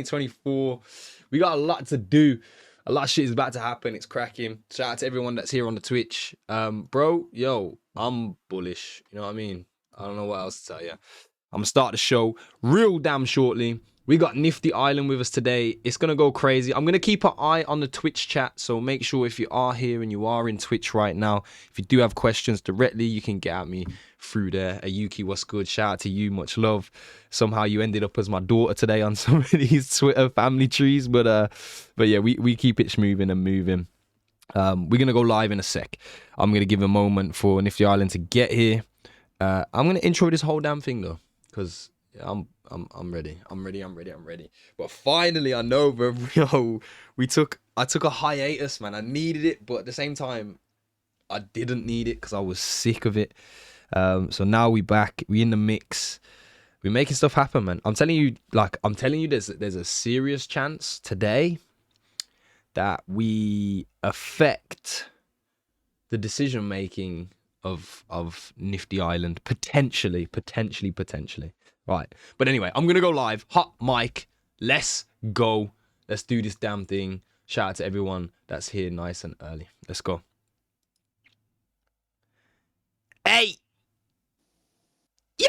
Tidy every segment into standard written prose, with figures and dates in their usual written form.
2024. We got a lot to do. A lot of shit is about to happen. It's cracking. Shout out to everyone that's here on the Twitch. Bro, yo, I'm bullish. You know what I mean? I don't know what else to tell you. I'm gonna start the show real damn shortly. We got Nifty Island with us today. It's gonna go crazy. I'm gonna keep an eye on the Twitch chat, so make sure if you are here and you are in Twitch right now, if you do have questions directly, you can get at me through there. Ayuki, what's good? Shout out to you, much love. Somehow you ended up as my daughter today on some of these Twitter family trees, but yeah, we keep it moving and moving. We're gonna go live in a sec. I'm gonna give a moment for Nifty Island to get here. I'm gonna intro this whole damn thing though, because I'm ready. I'm ready. But finally, I know, bro. Yo, I took a hiatus, man. I needed it, but at the same time, I didn't need it because I was sick of it. So now we back. We in the mix. We're making stuff happen, man. I'm telling you, there's a serious chance today that we affect the decision making of Nifty Island potentially. Right. But anyway, I'm gonna go live. Hot mic. Let's go. Let's do this damn thing. Shout out to everyone that's here nice and early. Let's go. Hey! Yo!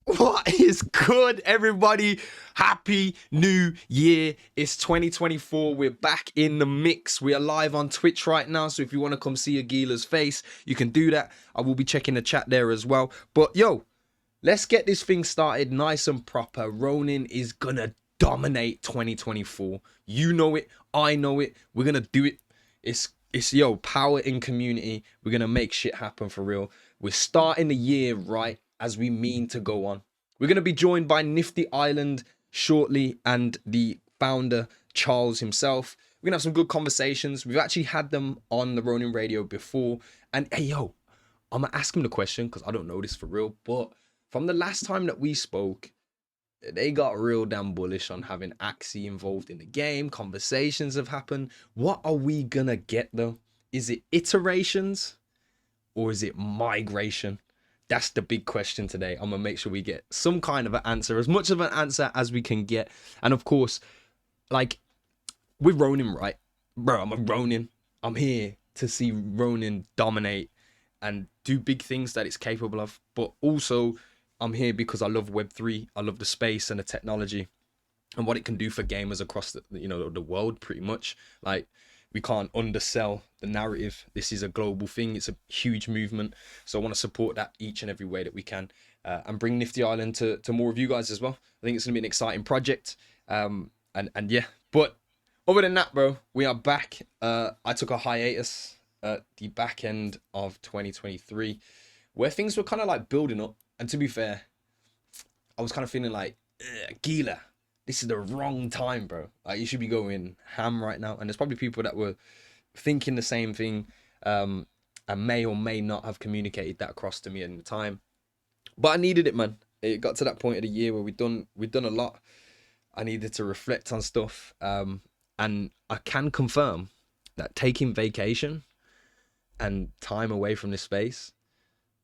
What is good, everybody? Happy New Year. It's 2024. We're back in the mix. We are live on Twitch right now, so if you want to come see Aguila's face, you can do that. I will be checking the chat there as well. But yo, let's get this thing started nice and proper. Ronin is gonna dominate 2024. You know it. I know it. We're gonna do it. It's yo, power in community. We're gonna make shit happen for real. We're starting the year right as we mean to go on. We're gonna be joined by Nifty Island shortly and the founder Charles himself. We're gonna have some good conversations. We've actually had them on the Ronin radio before. And hey yo, I'm gonna ask him the question because I don't know this for real, but from the last time that we spoke, they got real damn bullish on having Axie involved in the game. Conversations have happened. What are we gonna get though? Is it iterations or is it migration? That's the big question today. I'm gonna make sure we get some kind of an answer, as much of an answer as we can get. And of course, like, we're Ronin, right? Bro, I'm a Ronin. I'm here to see Ronin dominate and do big things that it's capable of, but also I'm here because I love Web3. I love the space and the technology and what it can do for gamers across the world, pretty much. Like, we can't undersell the narrative. This is a global thing. It's a huge movement. So I want to support that each and every way that we can, and bring Nifty Island to more of you guys as well. I think it's going to be an exciting project. And yeah, but other than that, bro, we are back. I took a hiatus at the back end of 2023 where things were kind of like building up. And to be fair, I was kind of feeling like, Gila, this is the wrong time, bro. Like, you should be going ham right now. And there's probably people that were thinking the same thing, and may or may not have communicated that across to me at the time. But I needed it, man. It got to that point of the year where we've done a lot. I needed to reflect on stuff, and I can confirm that taking vacation and time away from this space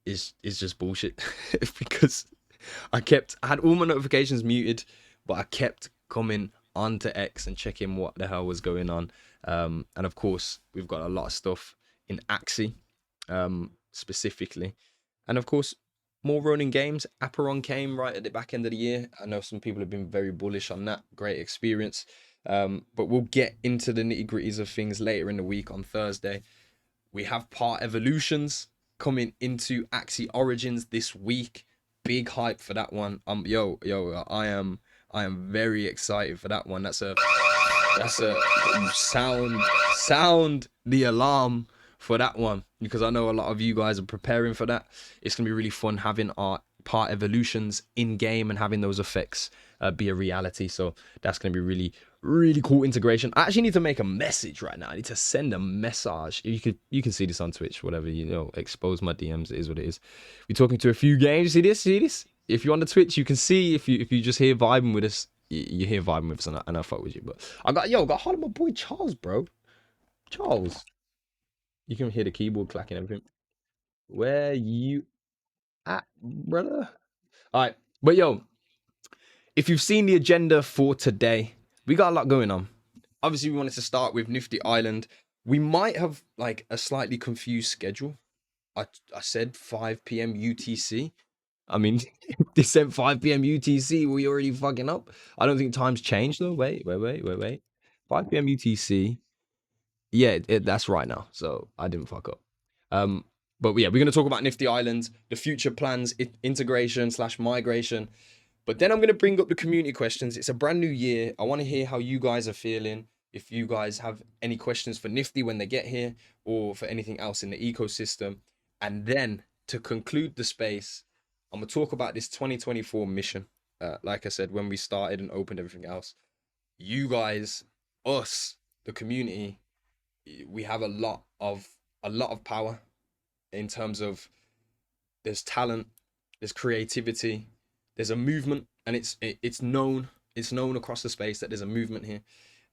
is just bullshit. Because I had all my notifications muted, but I kept coming onto X and checking what the hell was going on. And of course, we've got a lot of stuff in Axie, specifically. And of course, more Ronin games. Aperon came right at the back end of the year. I know some people have been very bullish on that. Great experience. But we'll get into the nitty gritties of things later in the week on Thursday. We have part evolutions coming into Axie Origins this week. Big hype for that one. I am very excited for that one. That's a sound the alarm for that one, because I know a lot of you guys are preparing for that. It's gonna be really fun having our part evolutions in game and having those effects be a reality. So that's gonna be really, really cool integration. I actually need to make a message right now. I need to send a message. You can see this on Twitch, whatever, expose my DMs. It is what it is. We're talking to a few games. See this? If you're on the Twitch, you can see. If you just hear vibing with us, you hear vibing with us, and I fuck with you. But I got hold of my boy Charles, bro. Charles, you can hear the keyboard clacking and everything. Where you at, brother? All right, but yo, if you've seen the agenda for today, we got a lot going on. Obviously, we wanted to start with Nifty Island. We might have like a slightly confused schedule. I said 5 p.m. UTC. I mean, if they said 5 p.m. UTC, we already fucking up. I don't think time's changed though. Wait. 5 p.m. UTC. Yeah, that's right now. So I didn't fuck up. But yeah, we're gonna talk about Nifty Island, the future plans, integration / migration. But then I'm gonna bring up the community questions. It's a brand new year. I want to hear how you guys are feeling. If you guys have any questions for Nifty when they get here, or for anything else in the ecosystem. And then to conclude the space, I'm gonna talk about this 2024 mission. Like I said, when we started and opened everything else, you guys, us, the community, we have a lot of power in terms of there's talent, there's creativity, there's a movement, and it's known across the space that there's a movement here.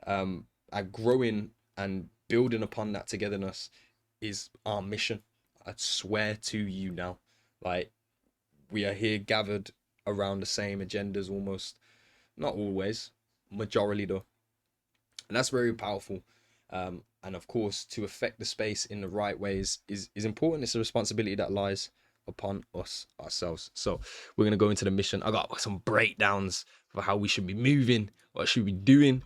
And growing and building upon that togetherness is our mission. I swear to you now, like, we are here gathered around the same agendas almost, not always, majority though, and that's very powerful. And of course, to affect the space in the right ways is important. It's a responsibility that lies upon us ourselves. So we're gonna go into the mission. I got some breakdowns for how we should be moving, what should we be doing.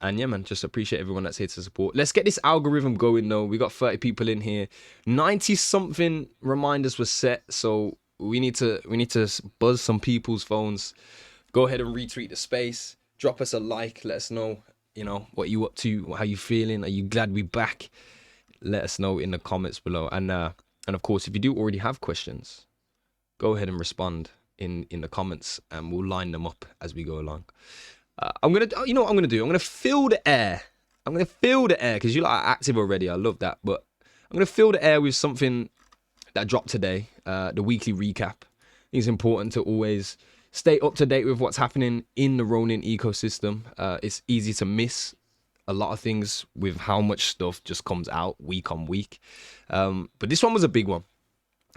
And yeah, man, just appreciate everyone that's here to support. Let's get this algorithm going though. We got 30 people in here. 90 something reminders were set, so we need to buzz some people's phones. Go ahead and retweet the space. Drop us a like. Let us know, what you up to, how you feeling. Are you glad we back? Let us know in the comments below. And of course, if you do already have questions, go ahead and respond in the comments, and we'll line them up as we go along. I'm gonna fill the air. Because you lot are active already. I love that, but I'm gonna fill the air with something that dropped today. The weekly recap. It's important to always stay up to date with what's happening in the Ronin ecosystem. It's easy to miss a lot of things with how much stuff just comes out week on week. But this one was a big one,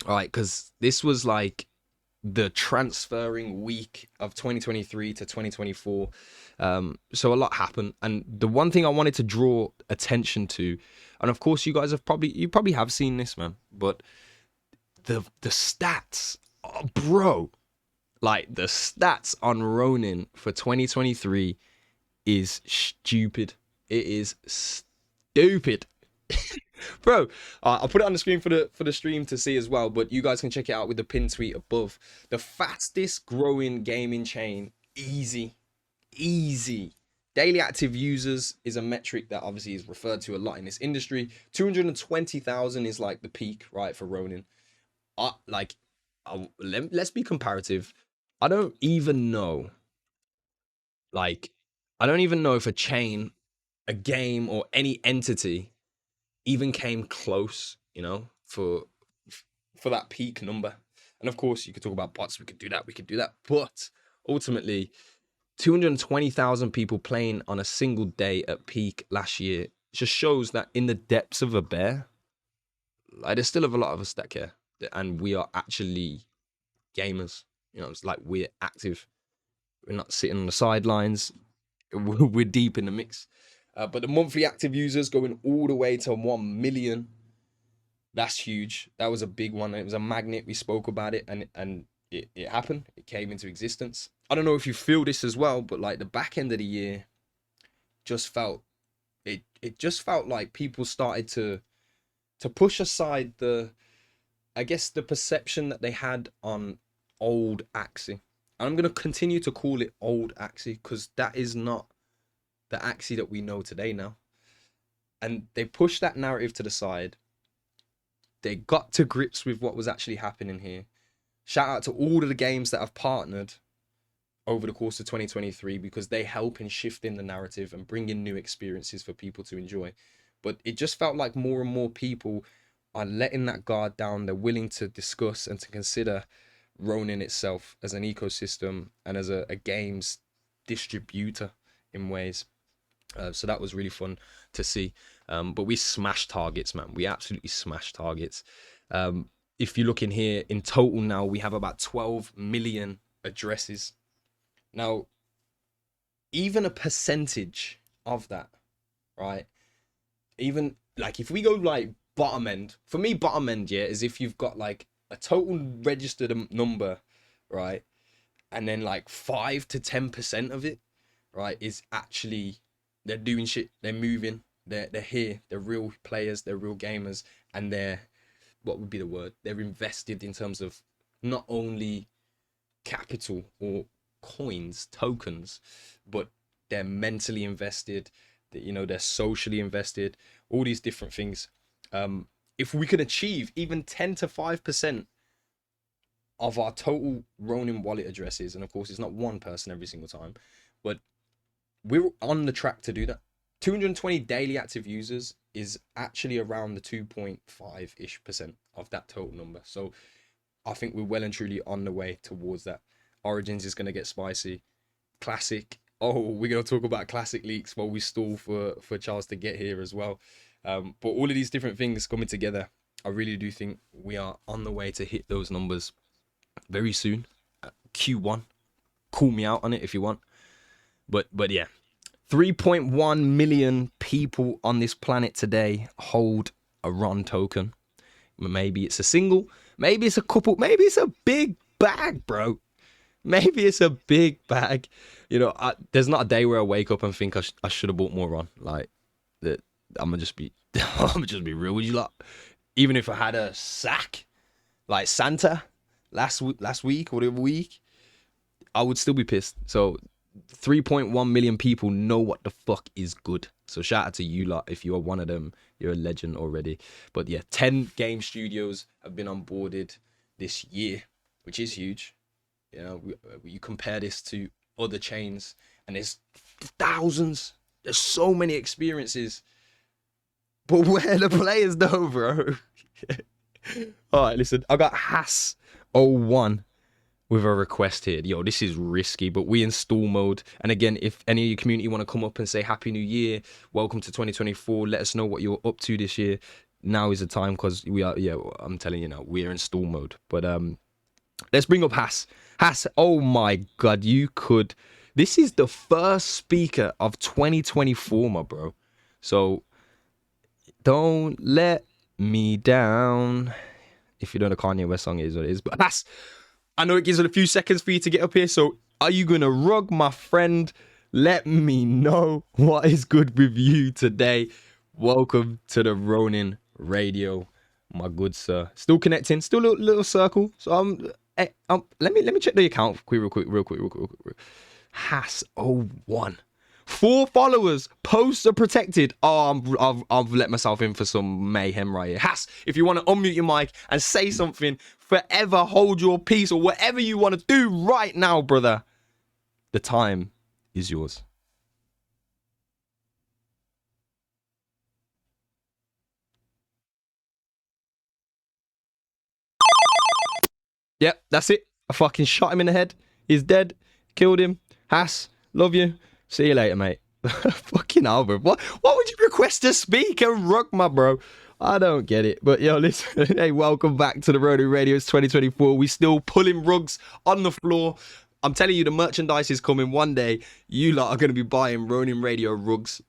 all right? Because this was like the transferring week of 2023 to 2024. So a lot happened, and the one thing I wanted to draw attention to, and of course you guys have probably have seen this, man, but the stats, bro, like the stats on Ronin for 2023 is stupid. It is stupid. Bro, I'll put it on the screen for the stream to see as well, but you guys can check it out with the pin tweet above. The fastest growing gaming chain, easy. Daily active users is a metric that obviously is referred to a lot in this industry. 220,000 is like the peak, right, for Ronin. Let's be comparative. I don't even know if a chain, a game, or any entity even came close, for that peak number. And of course, you could talk about bots. We could do that. But ultimately, 220,000 people playing on a single day at peak last year just shows that in the depths of a bear, like, there's still a lot of us that care, and we are actually gamers. It's like we're active. We're not sitting on the sidelines. We're deep in the mix. But the monthly active users going all the way to 1 million. That's huge. That was a big one. It was a magnet. We spoke about it, and it happened. It came into existence. I don't know if you feel this as well, but like the back end of the year just felt like people started to push aside the perception that they had on old Axie. I'm going to continue to call it old Axie because that is not the Axie that we know today now. And they pushed that narrative to the side. They got to grips with what was actually happening here. Shout out to all of the games that have partnered over the course of 2023 because they help in shifting the narrative and bringing new experiences for people to enjoy. But it just felt like more and more people are letting that guard down. They're willing to discuss and to consider Ronin itself as an ecosystem and as a games distributor in ways. So that was really fun to see. But we smashed targets, man. We absolutely smashed targets. If you look in here, in total now, we have about 12 million addresses. Now, even a percentage of that, right? Even like if we go like bottom end, for me, bottom end, yeah, is if you've got like a total registered number, right? And then like 5 to 10% of it, right, is actually they're doing shit, they're moving, they're here, they're real players, they're real gamers, and they're what would be the word? They're invested in terms of not only capital or coins, tokens, but they're mentally invested, that they're socially invested, all these different things. If we could achieve even 10 to 5% of our total Ronin wallet addresses, and of course it's not one person every single time, but we're on the track to do that. 220 daily active users is actually around the 2.5-ish% of that total number. So I think we're well and truly on the way towards that. Origins is going to get spicy. Classic. Oh, we're going to talk about classic leaks while we stall for Charles to get here as well. But all of these different things coming together, I really do think we are on the way to hit those numbers very soon. Q1. Call me out on it if you want. But yeah. 3.1 million people on this planet today hold a RON token. Maybe it's a single, maybe it's a couple, maybe it's a big bag, bro. Maybe it's a big bag. There's not a day where I wake up and think I should have bought more RON. Like that, I'm gonna just be real with you lot. Even if I had a sack like Santa last week or the other week, I would still be pissed. So 3.1 million people know what the fuck is good. So shout out to you lot. If you are one of them, you're a legend already. But yeah, 10 game studios have been onboarded this year, which is huge. You compare this to other chains and there's thousands. There's so many experiences. But where are the players though, bro? All right, listen. I got Hass01 with a request here. Yo, this is risky, but we in stall mode. And again, if any of your community want to come up and say Happy New Year, welcome to 2024, let us know what you're up to this year. Now is the time, because we are, I'm telling you now, we're in stall mode. But let's bring up Hass. Hass, oh my God, this is the first speaker of 2024, my bro. So don't let me down. If you don't know Kanye West song, it is what it is. But Hass, I know it gives it a few seconds for you to get up here, so are you going to rug my friend? Let me know what is good with you today. Welcome to the Ronin Radio, my good sir. Still connecting, still a little circle. So let me check the account real quick. Hass01. 4 followers. Posts are protected. Oh, I've let myself in for some mayhem right here. Hass, if you want to unmute your mic and say something, forever hold your peace, or whatever you want to do right now, brother. The time is yours. Yep, that's it. I fucking shot him in the head. He's dead. Killed him. Hass, love you. See you later, mate. Fucking hell, bro. What would you request to speak and rock, my bro? I don't get it. But yo, listen. Hey, welcome back to the Ronin Radio. It's 2024. We still pulling rugs on the floor. I'm telling you, the merchandise is coming one day. You lot are going to be buying Ronin Radio rugs.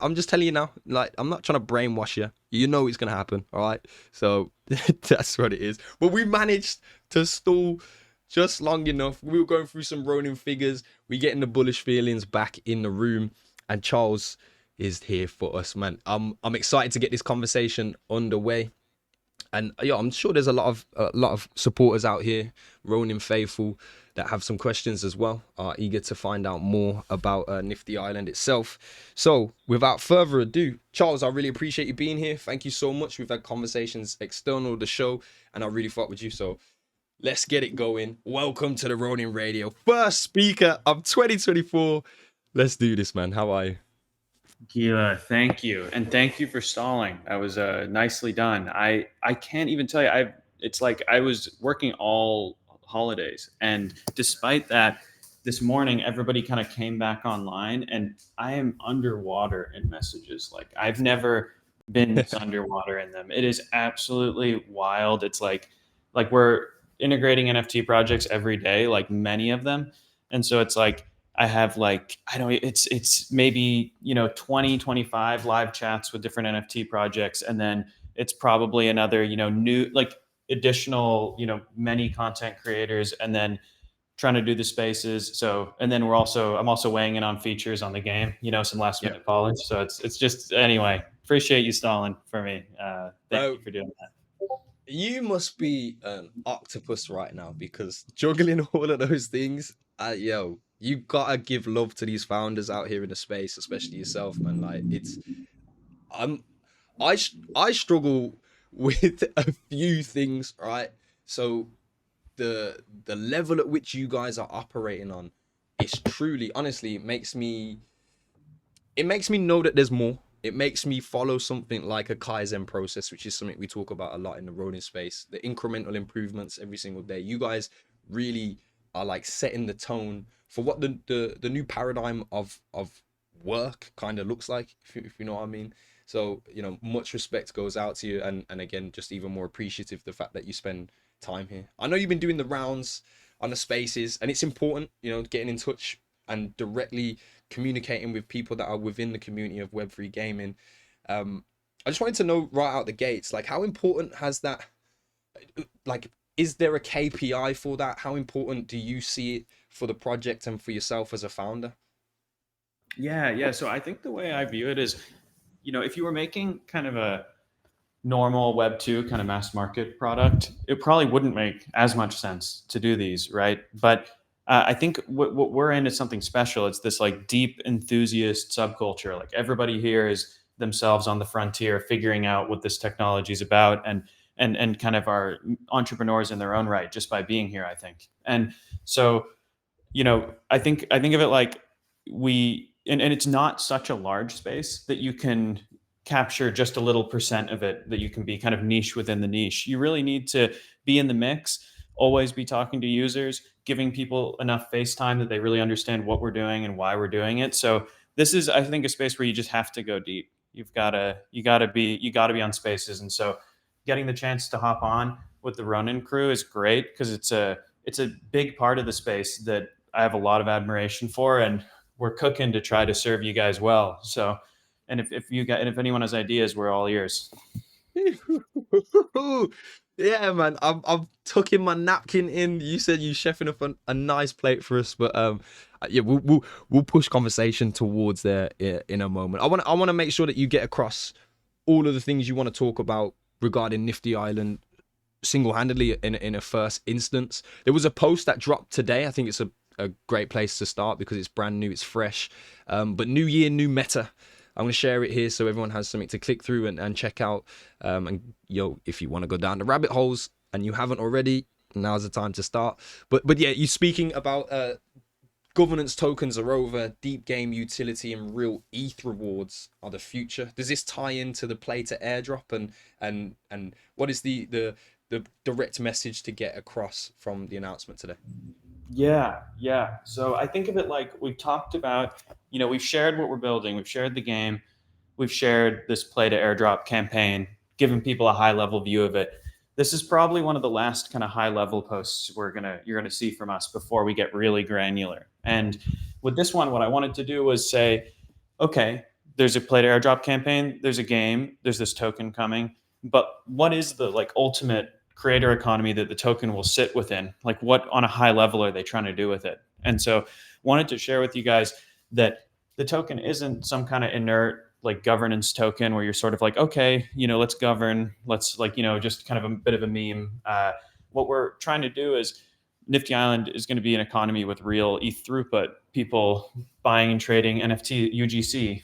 I'm just telling you now. Like, I'm not trying to brainwash you. You know it's going to happen, all right? So that's what it is. But we managed to stall just long enough. We were going through some Ronin figures. We getting the bullish feelings back in the room. And Charles is here for us, man. I'm excited to get this conversation underway. And yeah, I'm sure there's a lot of supporters out here, Ronin faithful, that have some questions as well, are eager to find out more about Nifty Island itself. So without further ado, Charles, I really appreciate you being here. Thank you so much. We've had conversations external to the show, and I really fought with you. So let's get it going. Welcome to the Ronin Radio, first speaker of 2024. Let's do this, man. How are you? Gila, thank you. And thank you for stalling. That was nicely done. I can't even tell you. It's like I was working all holidays. And despite that, this morning, everybody kind of came back online and I am underwater in messages. Like I've never been this underwater in them. It is absolutely wild. It's like we're integrating NFT projects every day, like many of them. And so it's like I have like, I don't, it's maybe, 20, 25 live chats with different NFT projects. And then it's probably another, new, like additional, many content creators, and then trying to do the spaces. So, and then I'm also weighing in on features on the game, some last Yeah, minute polish. So it's just, anyway, appreciate you stalling for me. Thank bro. you for doing that. You must be an octopus right now because juggling all of those things, yo, you gotta give love to these founders out here in the space, especially yourself, man. Like it's, I'm, I struggle with a few things, right? So the level at which you guys are operating on, it's truly, honestly, it makes me know that there's more. It makes me follow something like a Kaizen process, which is something we talk about a lot in the Ronin space. The incremental improvements every single day. You guys really are like setting the tone for what the new paradigm of work kind of looks like, if you know what I mean. So, much respect goes out to you, and again, just even more appreciative the fact that you spend time here. I know you've been doing the rounds on the spaces, and it's important, getting in touch and directly communicating with people that are within the community of Web3 gaming. I just wanted to know right out the gates, like how important has that, like, is there a KPI for that? How important do you see it for the project and for yourself as a founder? Yeah, yeah. So I think the way I view it is, if you were making kind of a normal Web 2 kind of mass market product, it probably wouldn't make as much sense to do these, right? But I think what we're in is something special. It's this like deep enthusiast subculture. Like everybody here is themselves on the frontier, figuring out what this technology is about, and kind of are entrepreneurs in their own right just by being here, I think. And so I think of it like and it's not such a large space that you can capture just a little percent of it, that you can be kind of niche within the niche. You really need to be in the mix, always be talking to users, giving people enough face time that they really understand what we're doing and why we're doing it. So this is, I think, a space where you just have to go deep. You gotta be on spaces. And so getting the chance to hop on with the Ronin crew is great because it's a big part of the space that I have a lot of admiration for, and we're cooking to try to serve you guys well. So, and if anyone has ideas, we're all ears. Yeah, man. I'm tucking my napkin in. You said you chefing up a nice plate for us, but yeah, we'll push conversation towards there in a moment. I want to make sure that you get across all of the things you want to talk about regarding Nifty Island single-handedly in a first instance. There was a post that dropped today. I think it's a great place to start because it's brand new, it's fresh. But new year, new meta. I'm going to share it here so everyone has something to click through and check out. And if you want to go down the rabbit holes and you haven't already, now's the time to start. But yeah, you speaking about governance tokens are over, deep game utility and real ETH rewards are the future. Does this tie into the play to airdrop, and what is the direct message to get across from the announcement today? Yeah, yeah. So I think of it like we've talked about, we've shared what we're building, we've shared the game, we've shared this play to airdrop campaign, given people a high level view of it. This is probably one of the last kind of high level posts you're gonna see from us before we get really granular. And with this one, what I wanted to do was say, okay, there's a play to airdrop campaign, there's a game, there's this token coming, but what is the like ultimate creator economy that the token will sit within? Like what on a high level are they trying to do with it? And so wanted to share with you guys that the token isn't some kind of inert like governance token where you're sort of like, okay, let's govern, let's like, just kind of a bit of a meme. What we're trying to do is Nifty Island is going to be an economy with real ETH throughput, people buying and trading NFT UGC,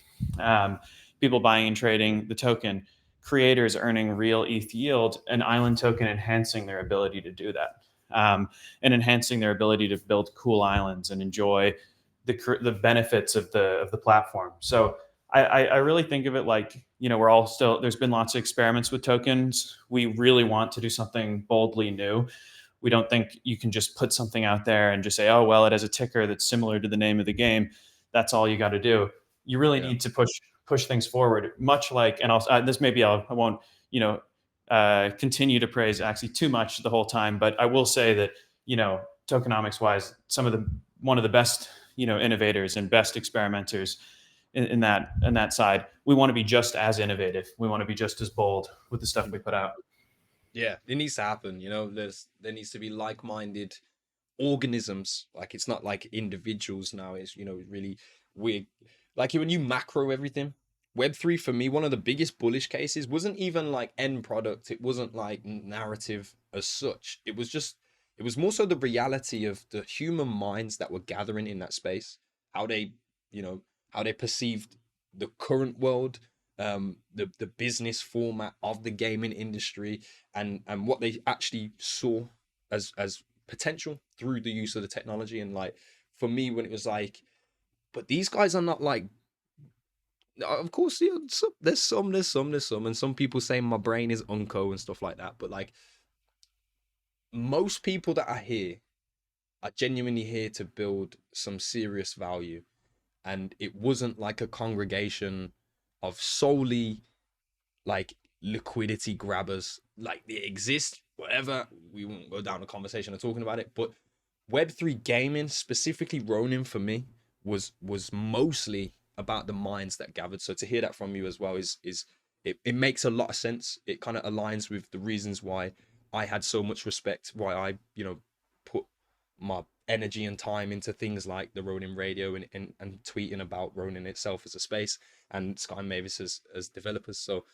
people buying and trading the token, creators earning real ETH yield, and Island token enhancing their ability to do that, and enhancing their ability to build cool islands and enjoy the benefits of the platform. So I really think of it like, we're all still, there's been lots of experiments with tokens. We really want to do something boldly new. We don't think you can just put something out there and just say, oh, well, it has a ticker that's similar to the name of the game. That's all you got to do. You really Yeah. need to push things forward, much like, and this maybe I won't, continue to praise Axie too much the whole time, but I will say that, tokenomics wise, some of the one of the best, innovators and best experimenters in that side. We want to be just as innovative. We want to be just as bold with the stuff we put out. Yeah, it needs to happen. There needs to be like-minded organisms. Like it's not like individuals now. It's really weird. Like when you macro everything, Web3 for me, one of the biggest bullish cases wasn't even like end product. It wasn't like narrative as such. It was more so the reality of the human minds that were gathering in that space, how they, how they perceived the current world, the business format of the gaming industry, and what they actually saw as potential through the use of the technology. And like for me, when it was like, but these guys are not like, of course, there's some, and some people say my brain is unco and stuff like that. But like most people that are here are genuinely here to build some serious value, and it wasn't like a congregation of solely like liquidity grabbers. Like they exist, whatever. We won't go down a conversation of talking about it, but Web3 gaming, specifically Ronin for me, was mostly about the minds that gathered. So to hear that from you as well is it makes a lot of sense. It kind of aligns with the reasons why I had so much respect, why I, put my energy and time into things like the Ronin radio and tweeting about Ronin itself as a space and Sky Mavis as developers. So,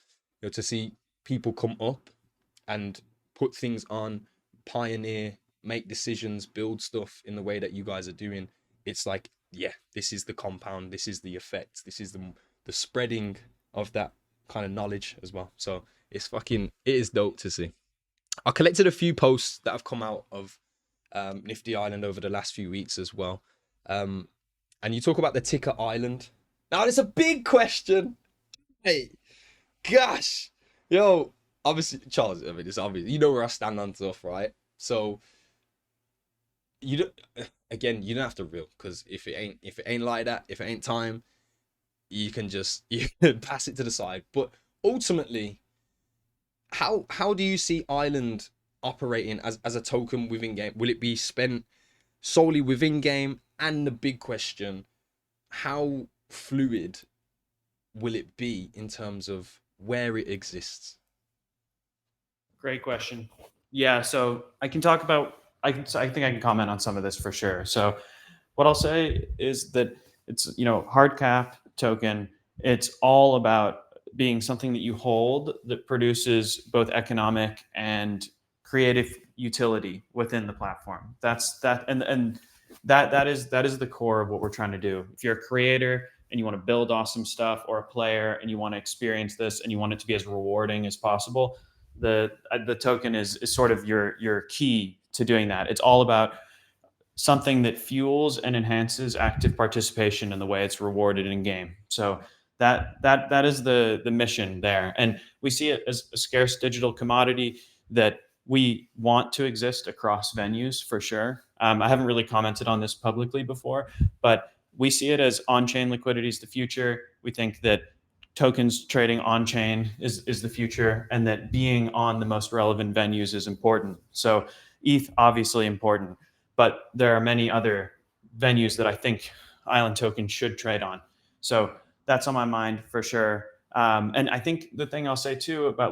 to see people come up and put things on, pioneer, make decisions, build stuff in the way that you guys are doing, it's like, yeah, this is the compound, this is the effect, this is the spreading of that kind of knowledge as well. So it is dope to see. I collected a few posts that have come out of Nifty Island over the last few weeks as well. And you talk about the ticker island. Now, it's a big question. Hey, gosh, yo, obviously, Charles, I mean, it's obvious. You know where I stand on stuff, right? So you don't. Again, you don't have to reel because if it ain't like that, if it ain't time, you can just you can pass it to the side. But ultimately, how do you see Island operating as a token within game? Will it be spent solely within game? And the big question, how fluid will it be in terms of where it exists? Great question. Yeah, so I can talk about. I think I can comment on some of this for sure. So, what I'll say is that it's hard cap token. It's all about being something that you hold that produces both economic and creative utility within the platform. And that is the core of what we're trying to do. If you're a creator and you want to build awesome stuff, or a player and you want to experience this and you want it to be as rewarding as possible, the token is sort of your key to doing that. It's all about something that fuels and enhances active participation in the way it's rewarded in game. So that is the mission there, and we see it as a scarce digital commodity that we want to exist across venues for sure. I haven't really commented on this publicly before, but we see it as on-chain liquidity is the future. We think that tokens trading on-chain is the future, and that being on the most relevant venues is important. So ETH obviously important, but there are many other venues that I think Island Token should trade on. So that's on my mind for sure. And I think the thing I'll say too about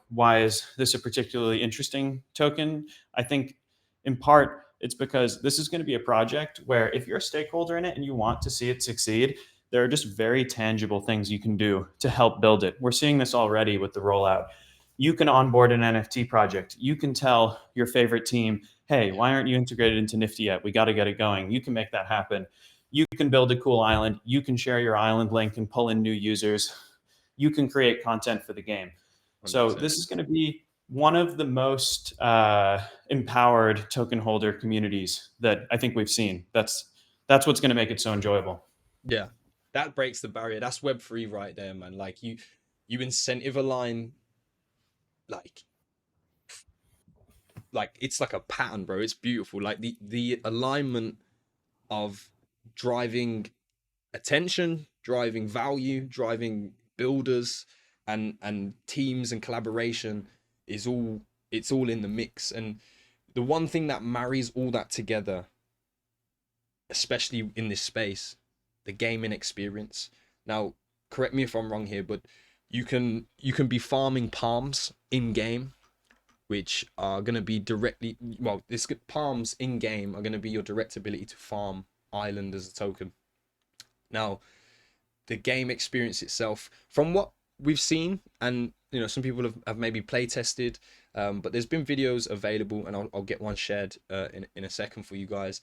why is this a particularly interesting token? I think in part it's because this is going to be a project where if you're a stakeholder in it and you want to see it succeed, there are just very tangible things you can do to help build it. We're seeing this already with the rollout. You can onboard an NFT project. You can tell your favorite team, hey, why aren't you integrated into Nifty yet? We got to get it going. You can make that happen. You can build a cool island. You can share your island link and pull in new users. You can create content for the game. So 100%. this is going to be one of the most empowered token holder communities that I think we've seen. That's what's going to make it so enjoyable. Yeah, that breaks the barrier. That's Web3 right there, man. Like you incentive align, like it's like a pattern, bro. It's beautiful. Like the alignment of driving attention, driving value, driving builders and teams and collaboration is all it's all in the mix. And the one thing that marries all that together especially in this space, the gaming experience. Now, correct me if I'm wrong here, but you can be farming palms in game, which are going to be directly, well, this palms in game are going to be your direct ability to farm island as a token. Now, the game experience itself, from what we've seen, and some people have maybe play tested, but there's been videos available, and I'll get one shared in a second for you guys.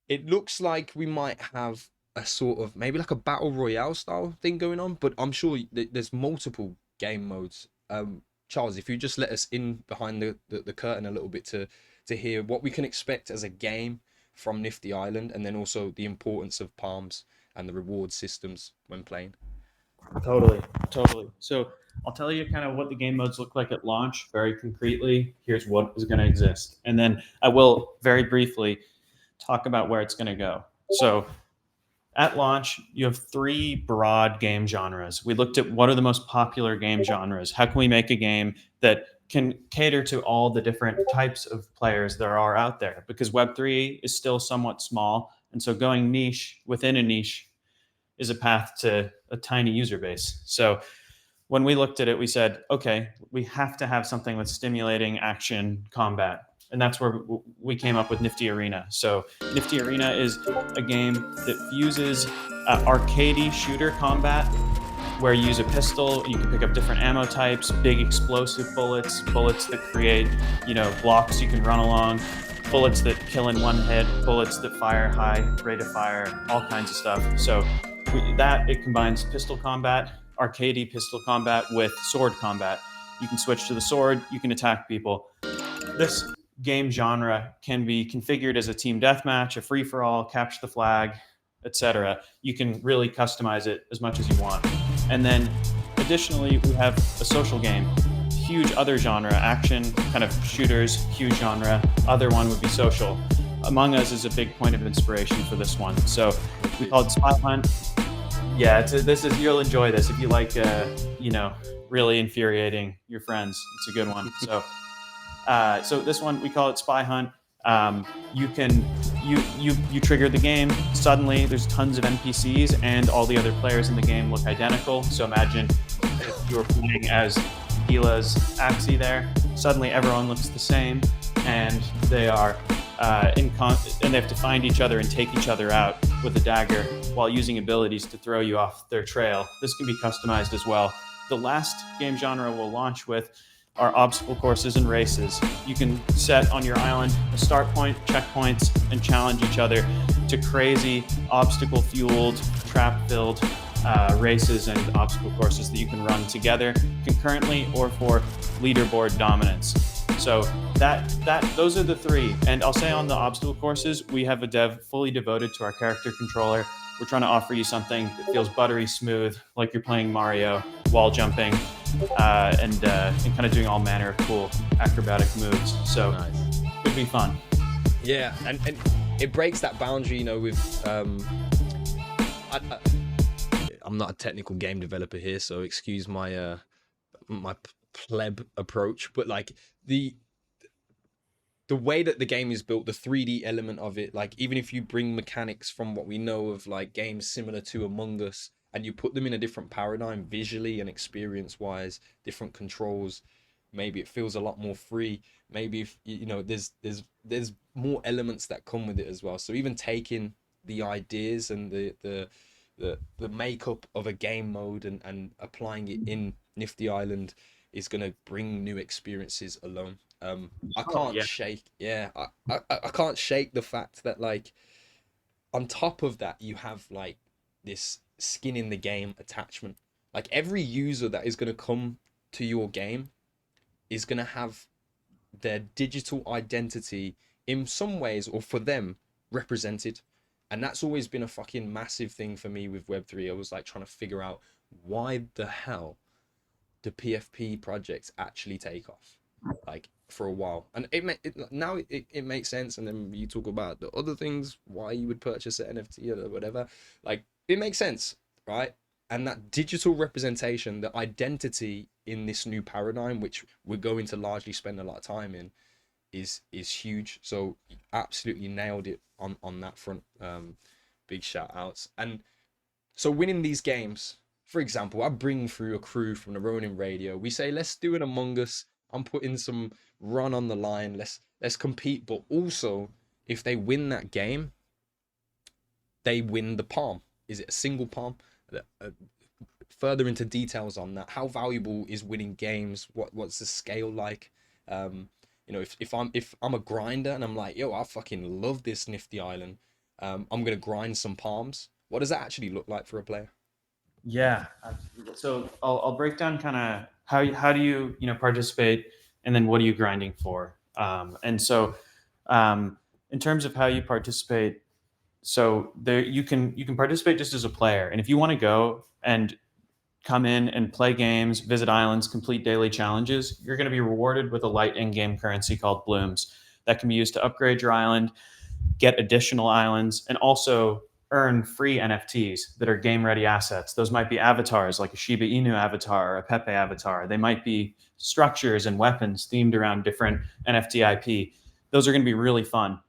It looks like we might have a sort of maybe like a battle royale style thing going on, but I'm sure there's multiple game modes. Charles, if you just let us in behind the curtain a little bit to hear what we can expect as a game from Nifty Island, and then also the importance of palms and the reward systems when playing. Totally, totally. So I'll tell you kind of what the game modes look like at launch very concretely. Here's what is going to exist. And then I will very briefly talk about where it's going to go. So at launch, you have three broad game genres. We looked at what are the most popular game genres. How can we make a game that can cater to all the different types of players there are out there? Because Web3 is still somewhat small. And so going niche within a niche is a path to a tiny user base. So when we looked at it, we said, okay, we have to have something with stimulating action combat. And that's where we came up with Nifty Arena. So Nifty Arena is a game that fuses arcadey shooter combat, where you use a pistol, you can pick up different ammo types, big explosive bullets, bullets that create, blocks you can run along, bullets that kill in one hit, bullets that fire high rate of fire, all kinds of stuff. So it combines pistol combat, arcadey pistol combat with sword combat. You can switch to the sword, you can attack people. This game genre can be configured as a team deathmatch, a free-for-all, capture the flag, etc. You can really customize it as much as you want. And then additionally, we have a social game. Huge other genre, action, kind of shooters, huge genre. Other one would be social. Among Us is a big point of inspiration for this one. So we call it Spy Hunt. Yeah, you'll enjoy this if you like, really infuriating your friends. It's a good one. So this one we call it Spy Hunt. You trigger the game. Suddenly, there's tons of NPCs, and all the other players in the game look identical. So imagine if you were playing as Gila's Axie there. Suddenly, everyone looks the same, and they are and they have to find each other and take each other out with a dagger while using abilities to throw you off their trail. This can be customized as well. The last game genre we'll launch with are obstacle courses and races. You can set on your island a start point, checkpoints, and challenge each other to crazy obstacle-fueled, trap-filled races and obstacle courses that you can run together concurrently or for leaderboard dominance. So those are the three. And I'll say on the obstacle courses, we have a dev fully devoted to our character controller. We're trying to offer you something that feels buttery smooth, like you're playing Mario, wall jumping, and kind of doing all manner of cool acrobatic moves. So nice. It could be fun. Yeah, and it breaks that boundary, with I'm not a technical game developer here, so excuse my my pleb approach, but like the way that the game is built, the 3D element of it, like even if you bring mechanics from what we know of like games similar to Among Us and you put them in a different paradigm visually and experience wise, different controls, maybe it feels a lot more free. Maybe if there's more elements that come with it as well. So even taking the ideas and the makeup of a game mode and applying it in Nifty Island is going to bring new experiences alone. I can't shake I can't shake the fact that like on top of that you have like this skin in the game attachment. Like every user that is going to come to your game is going to have their digital identity in some ways or for them represented. And that's always been a fucking massive thing for me with Web3. I was like trying to figure out why the hell do PFP projects actually take off like for a while. And now it makes sense. And then you talk about the other things, why you would purchase an NFT or whatever. Like it makes sense, right? And that digital representation, the identity in this new paradigm, which we're going to largely spend a lot of time in, is huge. So absolutely nailed it on that front. Big shout outs. And so winning these games, for example, I bring through a crew from the Ronin radio. We say, let's do an Among Us. I'm putting some run on the line. Let's compete. But also, if they win that game, they win the palm. Is it a single palm? Further into details on that. How valuable is winning games? What's the scale like? You know, if I'm a grinder and I'm like, yo, I fucking love this Nifty Island. I'm gonna grind some palms. What does that actually look like for a player? Yeah. So I'll break down kind of how do you participate, and then what are you grinding for? And so in terms of how you participate, so there you can participate just as a player, and if you want to go and come in and play games, visit islands, complete daily challenges, you're going to be rewarded with a light in-game currency called blooms that can be used to upgrade your island, get additional islands, and also earn free NFTs that are game ready assets. Those might be avatars like a Shiba Inu avatar or a Pepe avatar. They might be structures and weapons themed around different NFT IP. Those are going to be really fun.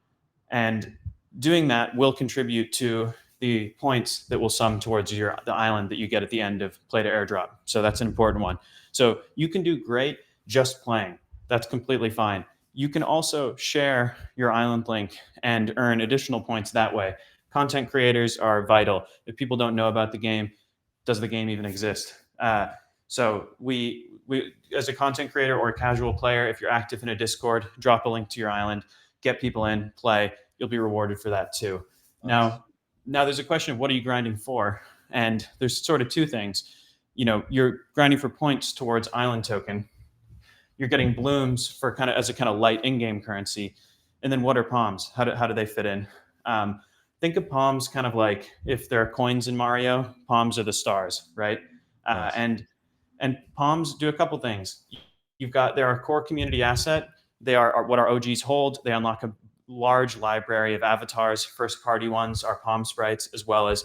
And doing that will contribute to the points that will sum towards the island that you get at the end of play to airdrop. So that's an important one. So you can do great just playing. That's completely fine. You can also share your island link and earn additional points that way. Content creators are vital. If people don't know about the game, does the game even exist? So we as a content creator or a casual player, if you're active in a Discord, drop a link to your island, get people in, play. You'll be rewarded for that too. Nice. Now there's a question of what are you grinding for? And there's sort of two things. You're grinding for points towards island token. You're getting blooms for kind of as a kind of light in-game currency. And then what are palms? How do they fit in? Think of palms kind of like if there are coins in Mario, palms are the stars, right? Nice. And palms do a couple things. They're our core community asset. They are what our OGs hold. They unlock a large library of avatars. First party ones are palm sprites, as well as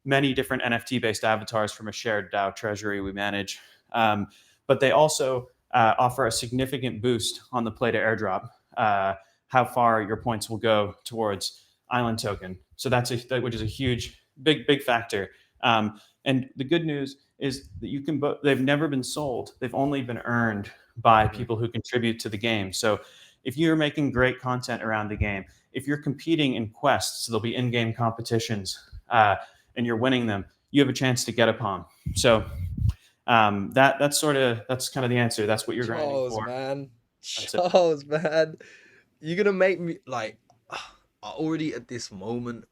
many different NFT based avatars from a shared DAO treasury we manage. But they also offer a significant boost on the play to airdrop, how far your points will go towards island token. So which is a huge, big factor. And the good news is that they've never been sold. They've only been earned by people who contribute to the game. So if you're making great content around the game, if you're competing in quests, there'll be in-game competitions, and you're winning them, you have a chance to get a palm. So that's kind of the answer. That's what you're grinding for. Man. Charles, man. You're gonna make me like I already at this moment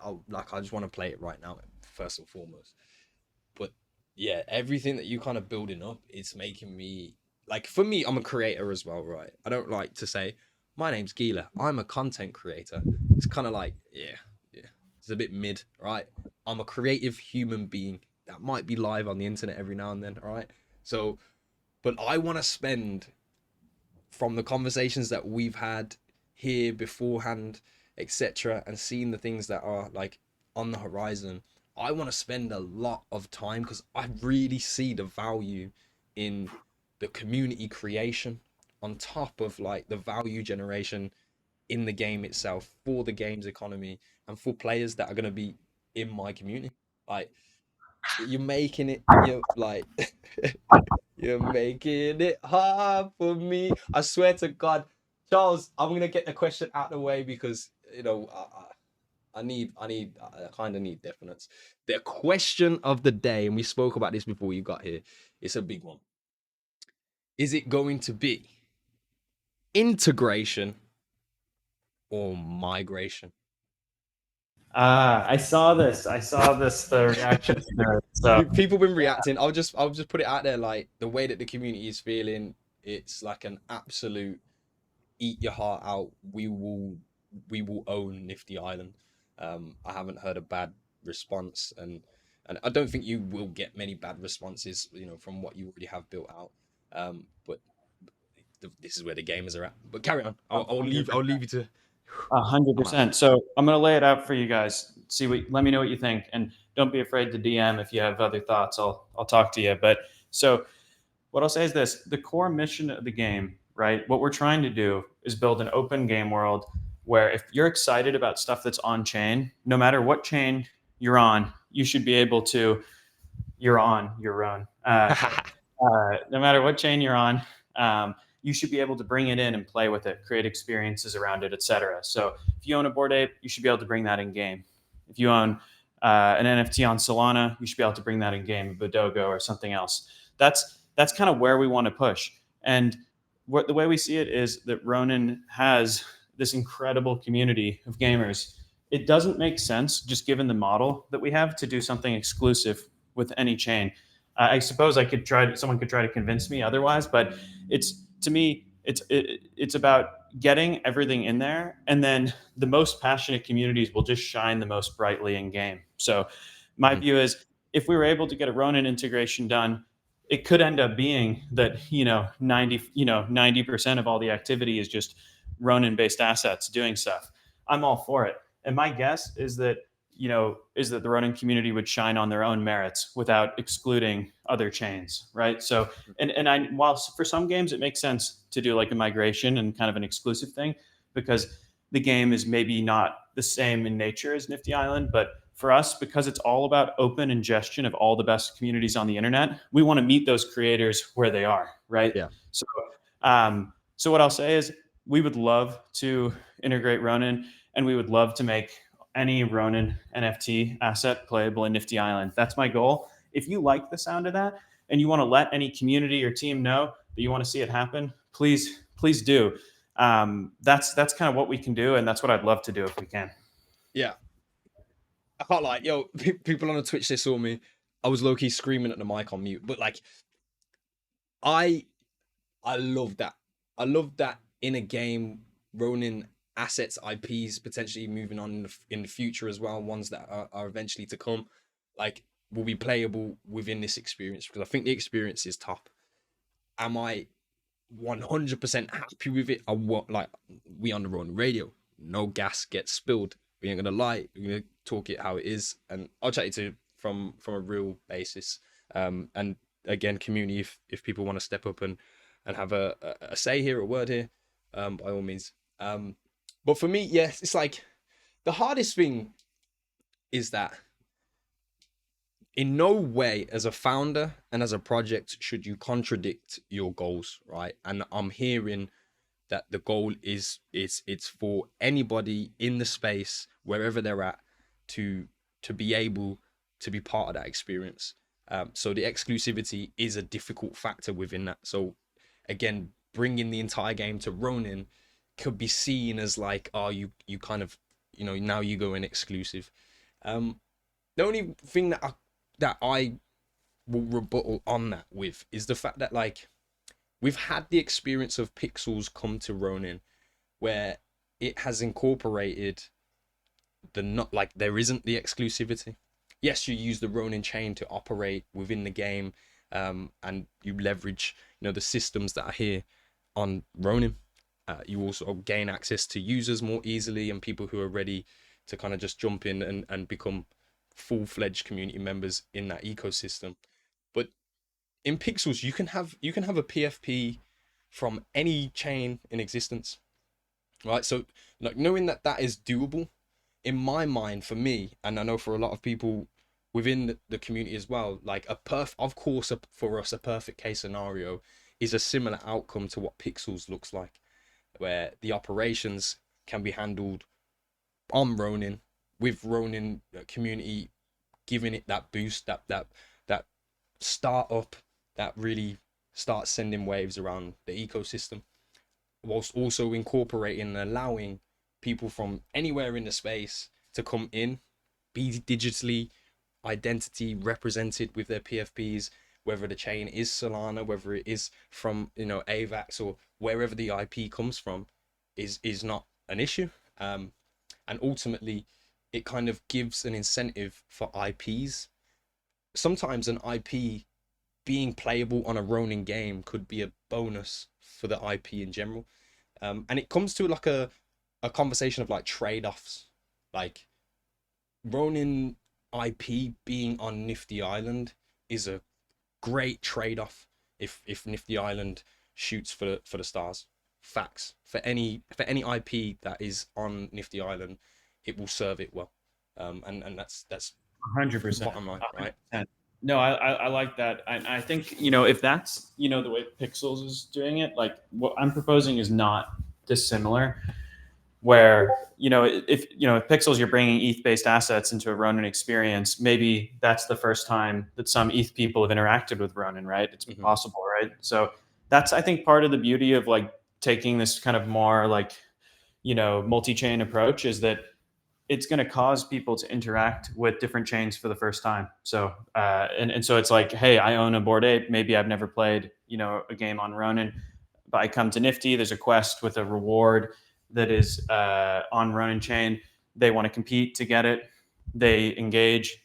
I just want to play it right now, first and foremost. But yeah, everything that you kind of building up, it's making me like, for me, I'm a creator as well, right? I don't like to say my name's Gila, I'm a content creator. It's kind of like, yeah, it's a bit mid, right? I'm a creative human being that might be live on the internet every now and then, all right? So, but I want to spend, from the conversations that we've had here beforehand, etc., and seeing the things that are like on the horizon, I want to spend a lot of time, because I really see the value in the community creation on top of like the value generation in the game itself, for the game's economy and for players that are going to be in my community. Like, you're making it, you're like you're making it hard for me, I swear to God. Charles, I'm gonna get the question out of the way, because I kind of need definites. The question of the day, and we spoke about this before you got here, it's a big one. Is it going to be integration or migration? I saw this. The reactions to it. So People been reacting. I'll just put it out there, like the way that the community is feeling. It's like an absolute eat your heart out. We will own Nifty Island. I haven't heard a bad response, and I don't think you will get many bad responses, from what you already have built out. But this is where the gamers are at. But carry on. I'll leave you to. 100%. So I'm going to lay it out for you guys. Let me know what you think, and don't be afraid to DM if you have other thoughts. I'll talk to you. But so what I'll say is this: the core mission of the game right? What we're trying to do is build an open game world where if you're excited about stuff that's on chain, no matter what chain you're on, you should be able to. You're on your own. No matter what chain you're on, you should be able to bring it in and play with it, create experiences around it, etc. So if you own a Bored Ape, you should be able to bring that in game. If you own an NFT on Solana, you should be able to bring that in game, Vidogo or something else. That's kind of where we want to push. And the way we see it is that Ronin has this incredible community of gamers. It doesn't make sense, just given the model that we have, to do something exclusive with any chain. I suppose someone could try to convince me otherwise, but to me, it's about getting everything in there, and then the most passionate communities will just shine the most brightly in game. So my view is, if we were able to get a Ronin integration done, it could end up being that 90% of all the activity is just Ronin based assets doing stuff. I'm all for it, and my guess is that the Ronin community would shine on their own merits without excluding other chains, right? So, while for some games it makes sense to do like a migration and kind of an exclusive thing, because the game is maybe not the same in nature as Nifty Island, but for us, because it's all about open ingestion of all the best communities on the internet, we want to meet those creators where they are, right? Yeah. So what I'll say is, we would love to integrate Ronin, and we would love to make any Ronin NFT asset playable in Nifty Island. That's my goal. If you like the sound of that and you want to let any community or team know that you want to see it happen, please do. That's kind of what we can do, and that's what I'd love to do if we can. Yeah. I can't lie, yo, people on the Twitch, they saw me. I was low-key screaming at the mic on mute, but like, I love that. I love that in a game, Ronin assets, IPs potentially moving on in the future as well, ones that are eventually to come, like, will be playable within this experience, because I think the experience is top. Am I 100% happy with it? I want, like, we on the Ronin radio, no gas gets spilled. We ain't gonna lie. We're gonna talk it how it is, and I'll chat it to from a real basis. And again, community, if people want to step up and have a say here, a word here, by all means. But for me, yes, it's like the hardest thing is that in no way, as a founder and as a project, should you contradict your goals, right? And I'm hearing that the goal is it's for anybody in the space, wherever they're at, to be able to be part of that experience. So the exclusivity is a difficult factor within that. So again, bringing the entire game to Ronin could be seen as like, oh, you kind of, now you go in exclusive. The only thing that I will rebuttal on that with is the fact that, like, we've had the experience of Pixels come to Ronin, where it has incorporated there isn't the exclusivity. Yes, you use the Ronin chain to operate within the game, and you leverage, the systems that are here on Ronin. You also gain access to users more easily, and people who are ready to kind of just jump in and become full-fledged community members in that ecosystem. But in Pixels, you can have a PFP from any chain in existence, right? So, like, knowing that is doable, in my mind, for me, and I know for a lot of people within the community as well, like, of course, for us, a perfect case scenario is a similar outcome to what Pixels looks like, where the operations can be handled on Ronin, with Ronin community giving it that boost, that startup that really starts sending waves around the ecosystem, whilst also incorporating and allowing people from anywhere in the space to come in, be digitally identity represented with their PFPs, whether the chain is Solana, whether it is from AVAX, or wherever the IP comes from, is not an issue. And ultimately, it kind of gives an incentive for IPs. Sometimes an IP being playable on a Ronin game could be a bonus for the IP in general. And it comes to like a conversation of like trade-offs. Like, Ronin IP being on Nifty Island is a great trade-off if Nifty Island shoots for the stars. Facts. For any IP that is on Nifty Island, it will serve it well. And that's 100%. bottom line, right? 100%. No, I like that. I think, you know, if that's, you know, the way Pixels is doing it, like what I'm proposing is not dissimilar. Where, you know, if, you know, if Pixels, you're bringing ETH based assets into a Ronin experience, maybe that's the first time that some ETH people have interacted with Ronin, right? It's possible, right? So that's, I think, part of the beauty of like taking this kind of more like, you know, multi-chain approach, is that it's going to cause people to interact with different chains for the first time. So, and so it's like, hey, I own a Bored Ape. Maybe I've never played, you know, a game on Ronin, but I come to Nifty. There's a quest with a reward that is on Ronin chain. They want to compete to get it. They engage.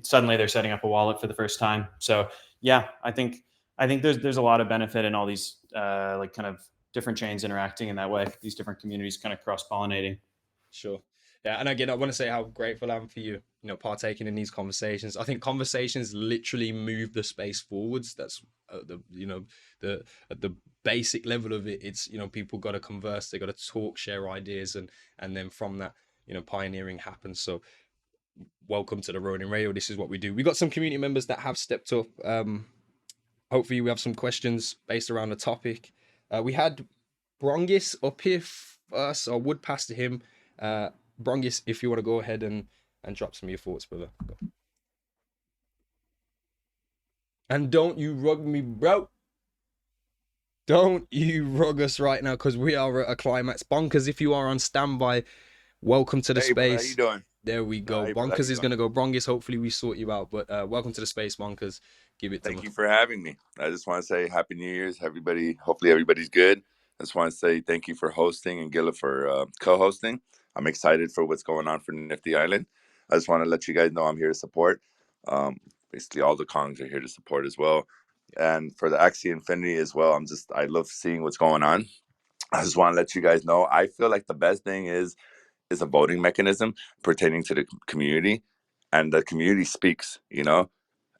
Suddenly they're setting up a wallet for the first time. So yeah, I think there's a lot of benefit in all these like kind of different chains interacting in that way. These different communities kind of cross pollinating. Sure. Yeah, and again, I want to say how grateful I am for you, you know, partaking in these conversations. I think conversations literally move the space forwards. That's the, you know, the at the basic level of it. It's, you know, people got to converse, they got to talk, share ideas, and then from that, you know, pioneering happens. So welcome to the Ronin Radio. This is what we do. We got some community members that have stepped up. Hopefully we have some questions based around the topic. We had Brongis up here first. I would pass to him. Brongis, if you want to go ahead and drop some of your thoughts, brother. Go. And don't you rug me, bro. Don't you rug us right now, because we are at a climax. Bonkers, if you are on standby, welcome to the space. Brother, how you doing? There we go. Bonkers is going to go. Brongis, hopefully we sort you out. But welcome to the space, Bonkers. Give it to me. Thank you for having me. I just want to say Happy New Year's, everybody. Hopefully everybody's good. I just want to say thank you for hosting and Gilla for co-hosting. I'm excited for what's going on for Nifty Island. I just want to let you guys know I'm here to support. Basically, all the Kongs are here to support as well. And for the Axie Infinity as well, I love seeing what's going on. I just want to let you guys know, I feel like the best thing is a voting mechanism pertaining to the community, and the community speaks, you know?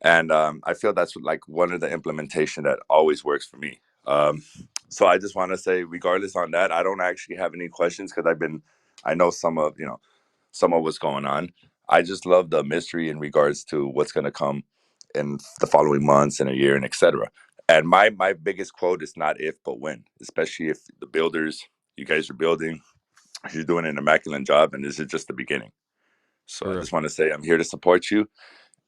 And I feel that's like one of the implementation that always works for me. So I just want to say, regardless on that, I don't actually have any questions, because I know some of what's going on. I just love the mystery in regards to what's going to come in the following months and a year and etc. And my biggest quote is not if but when, especially if the builders, you guys are building, you're doing an immaculate job, and this is just the beginning. So I just want to say I'm here to support you.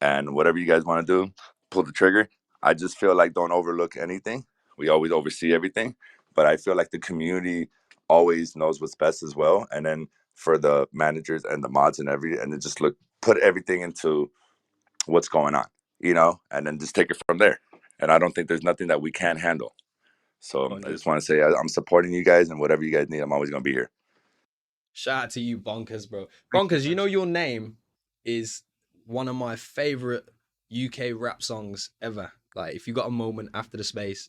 And whatever you guys want to do, pull the trigger. I just feel like don't overlook anything. We always oversee everything. But I feel like the community always knows what's best as well. And then for the managers and the mods and then just put everything into what's going on, you know, and then just take it from there. And I don't think there's nothing that we can't handle. So I just want to say I'm supporting you guys, and whatever you guys need, I'm always going to be here. Shout out to you, Bonkers, bro. Bonkers, you know your name is one of my favorite UK rap songs ever. Like, if you got a moment after the space,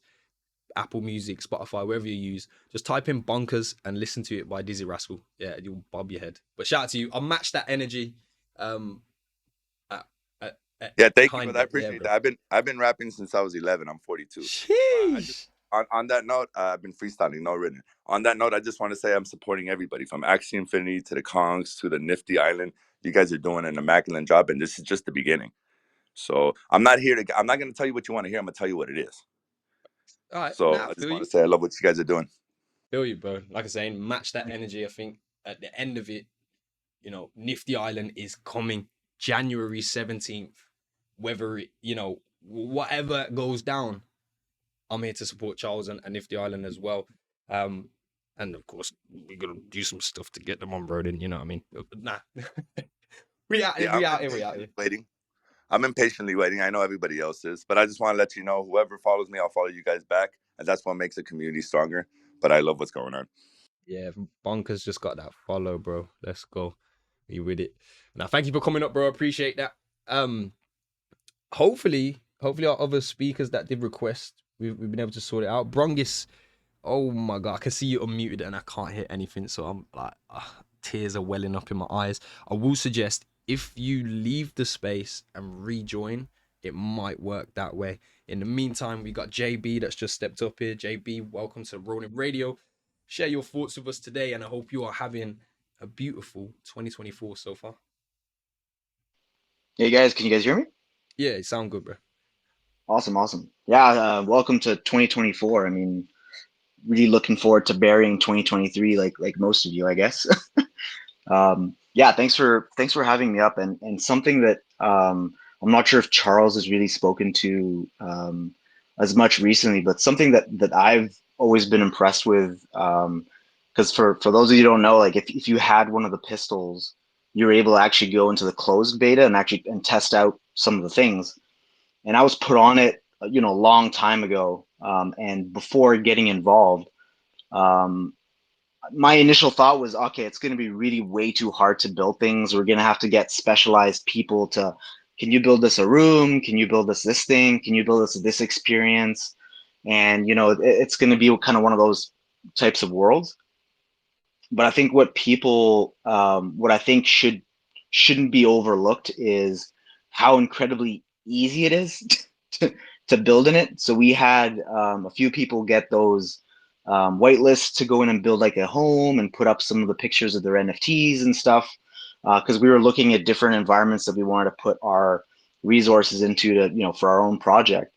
Apple Music, Spotify, wherever you use, just type in Bonkers and listen to it by Dizzy Rascal. Yeah, you'll bob your head. But shout out to you. I'll match that energy. Yeah, thank you, brother. I appreciate that. I've been rapping since I was 11. I'm 42. On that note, I've been freestyling, no written. On that note, I just want to say I'm supporting everybody, from Axie Infinity to the Kongs to the Nifty Island. You guys are doing an immaculate job, and this is just the beginning. So I'm not going to tell you what you want to hear. I'm going to tell you what it is. All right. So I just want to say I love what you guys are doing. Feel you, bro. Like I say, match that energy. I think at the end of it, you know, Nifty Island is coming January 17th. Whether it, you know, whatever goes down, I'm here to support Charles and Nifty Island as well. And of course, we're gonna do some stuff to get them on, bro. Then, you know what I mean? Nah. we out here. Waiting. I'm impatiently waiting. I know everybody else is, but I just want to let you know, whoever follows me, I'll follow you guys back. And that's what makes a community stronger. But I love what's going on. Yeah, Bonkers just got that follow, bro. Let's go. We with it. Now, thank you for coming up, bro. Appreciate that. Hopefully our other speakers that did request, we've been able to sort it out. Brongis, oh my God, I can see you unmuted and I can't hear anything. So I'm like, tears are welling up in my eyes. I will suggest, if you leave the space and rejoin, it might work that way. In the meantime, we got JB that's just stepped up here. JB, welcome to Ronin Radio. Share your thoughts with us today, and I hope you are having a beautiful 2024 so far. Hey guys, can you guys hear me? Yeah, it sound good, bro. Awesome. Yeah, welcome to 2024. I mean, really looking forward to burying 2023 like most of you, I guess. Yeah, thanks for having me up, and something that I'm not sure if Charles has really spoken to as much recently, but something that I've always been impressed with, because for those of you who don't know, like if you had one of the pistols, you're able to actually go into the closed beta and test out some of the things. And I was put on it, a long time ago, and before getting involved. Um, my initial thought was, okay, it's going to be really way too hard to build things. We're going to have to get specialized people to, can you build us a room? Can you build us this thing? Can you build us this experience? And, it's going to be kind of one of those types of worlds. But I think what I think shouldn't be overlooked is how incredibly easy it is to build in it. So we had a few people get those whitelists to go in and build like a home and put up some of the pictures of their NFTs and stuff, because we were looking at different environments that we wanted to put our resources into for our own project.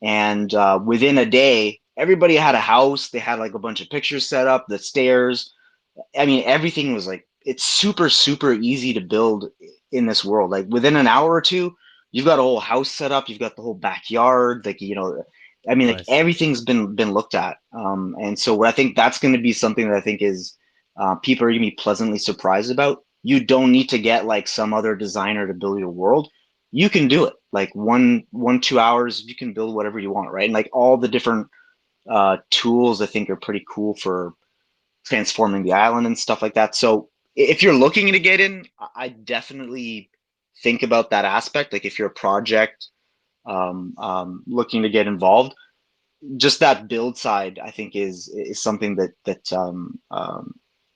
And within a day, everybody had a house. They had like a bunch of pictures set up, the stairs. I mean, everything was like, it's super easy to build in this world. Like within an hour or two, you've got a whole house set up, you've got the whole backyard, like, I mean, like Nice. everything's been looked at. And so what I think that's going to be something that I think is people are going to be pleasantly surprised about. You don't need to get like some other designer to build your world. You can do it like 2 hours. You can build whatever you want, right? And like all the different tools I think are pretty cool for transforming the island and stuff like that. So if you're looking to get in, I definitely think about that aspect. Like if you're a project looking to get involved, just that build side, I think is something that